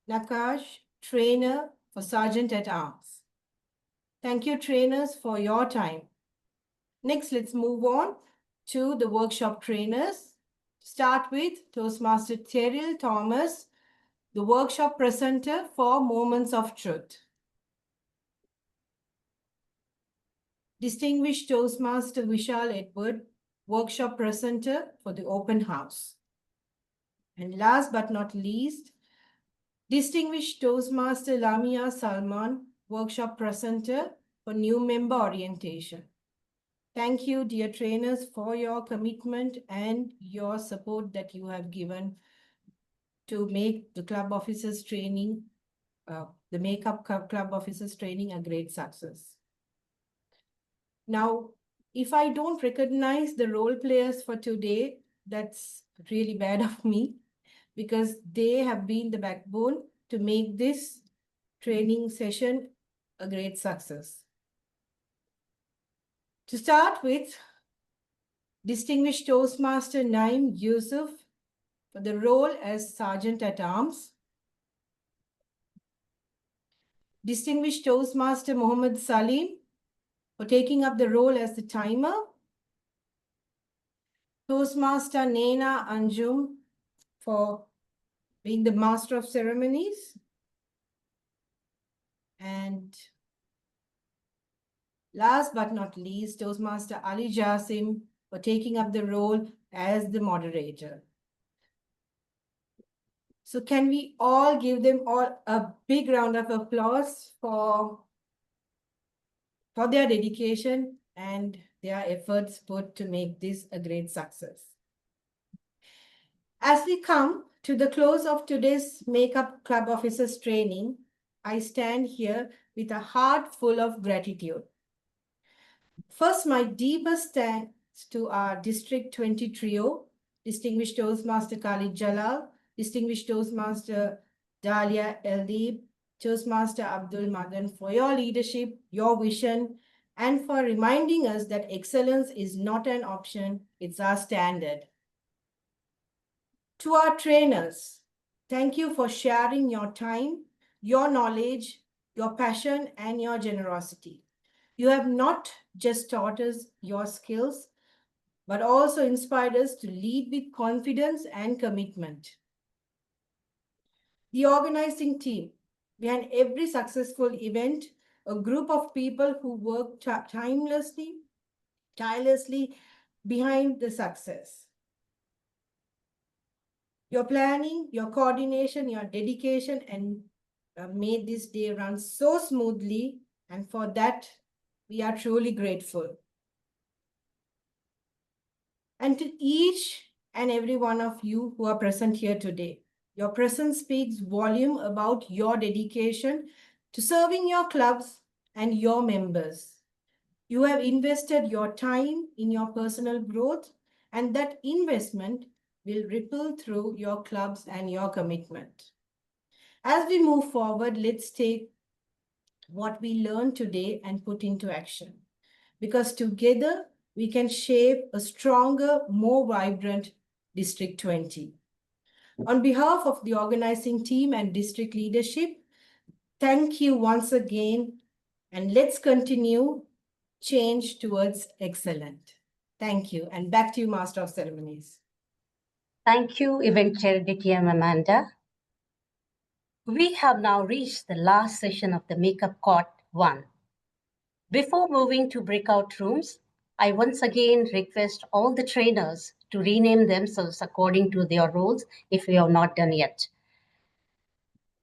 Nakash, trainer for Sergeant at Arms. Thank you, trainers, for your time. Next, let's move on to the workshop trainers. Start with Toastmaster Terrell Thomas, the workshop presenter for Moments of Truth. Distinguished Toastmaster Vishal Edward, workshop presenter for the open house. And last but not least, Distinguished Toastmaster Lamia Salman, workshop presenter for new member orientation. Thank you, dear trainers, for your commitment and your support that you have given to make the club officers training, the Makeup Club officers training a great success. Now, if I don't recognize the role players for today, that's really bad of me, because they have been the backbone to make this training session a great success. To start with, Distinguished Toastmaster Naim Yusuf for the role as Sergeant at Arms. Distinguished Toastmaster Mohammed Salim for taking up the role as the timer. Toastmaster Naina Anjum for being the Master of Ceremonies. And last but not least, Toastmaster Ali Jasim for taking up the role as the moderator. So can we all give them all a big round of applause for their dedication and their efforts put to make this a great success. As we come to the close of today's Makeup Club Officers training, I stand here with a heart full of gratitude. First, my deepest thanks to our District 20 trio, Distinguished Toastmaster Khalid Jalal, Distinguished Toastmaster Dalia Eldeeb, Toastmaster Abdul Madan for your leadership, your vision, and for reminding us that excellence is not an option, it's our standard. To our trainers, thank you for sharing your time, your knowledge, your passion, and your generosity. You have not just taught us your skills, but also inspired us to lead with confidence and commitment. The organizing team, behind every successful event, a group of people who work tirelessly behind the success. Your planning, your coordination, your dedication, and made this day run so smoothly, and for that, we are truly grateful. And to each and every one of you who are present here today, your presence speaks volume about your dedication to serving your clubs and your members. You have invested your time in your personal growth, and that investment will ripple through your clubs and your commitment. As we move forward, let's take what we learned today and put into action, because together we can shape a stronger, more vibrant District 20. On behalf of the organizing team and district leadership, thank you once again, and let's continue change towards excellent. Thank you, and back to you, Master of Ceremonies. Thank you, Event Chair DTM Amanda. We have now reached the last session of the Makeup Court 1. Before moving to breakout rooms, I once again request all the trainers to rename themselves according to their roles if we have not done yet.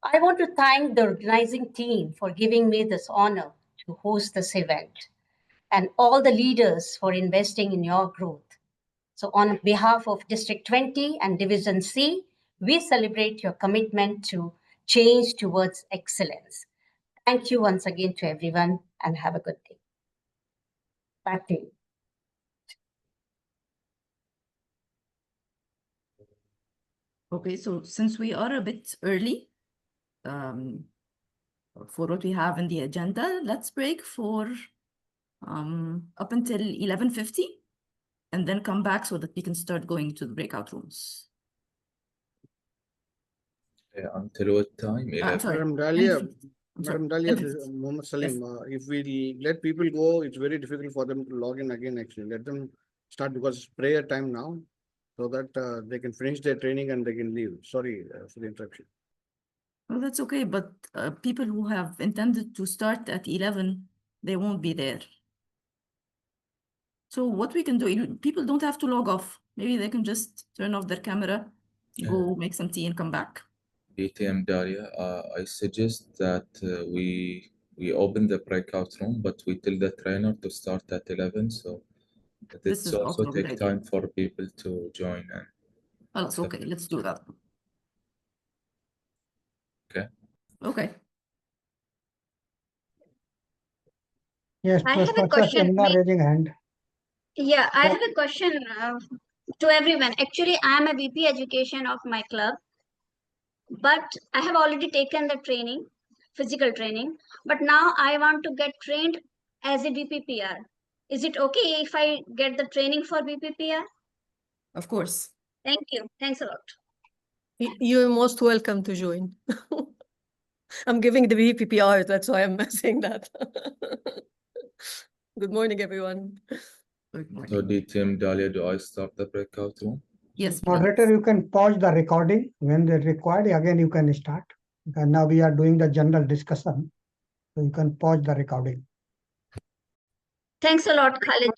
I want to thank the organizing team for giving me this honor to host this event and all the leaders for investing in your growth. So on behalf of District 20 and Division C, we celebrate your commitment to change towards excellence. Thank you once again to everyone and have a good day. Back to you. Okay, so since we are a bit early for what we have in the agenda, let's break for up until 11:50 and then come back so that we can start going to the breakout rooms. Until what time? Sorry, Madam Dahlia, 10:50. I'm sorry, Madam Dahlia, 10:50. this is Mohammed Salim. Yes. If we let people go, it's very difficult for them to log in again, actually. Let them start because it's prayer time now, so that they can finish their training and they can leave. Sorry for the interruption. Well, that's okay, but people who have intended to start at 11, they won't be there. So what we can do, people don't have to log off. Maybe they can just turn off their camera, go make some tea and come back. DTM Daria, I suggest that we open the breakout room, but we tell the trainer to start at 11, so that This it's is also also a good take idea. time for people to join in. Oh, it's okay, let's do that. Okay. Okay. Yes, I have a Toastmasters, question. Elena raising hand. Yeah, I have a question to everyone. Actually, I am a VP education of my club, but I have already taken the training, physical training, but now I want to get trained as a BPPR. Is it okay if I get the training for BPPR? Of course. Thank you. Thanks a lot. You're most welcome to join. I'm giving the VPPR, that's why I'm saying that. Good morning, everyone. Good morning. So DTM Dalia, do I start the breakout room? Yes, Moderator, please. you can pause the recording when they're required. Again, you can start. And now we are doing the general discussion. So you can pause the recording. Thanks a lot, Khalid.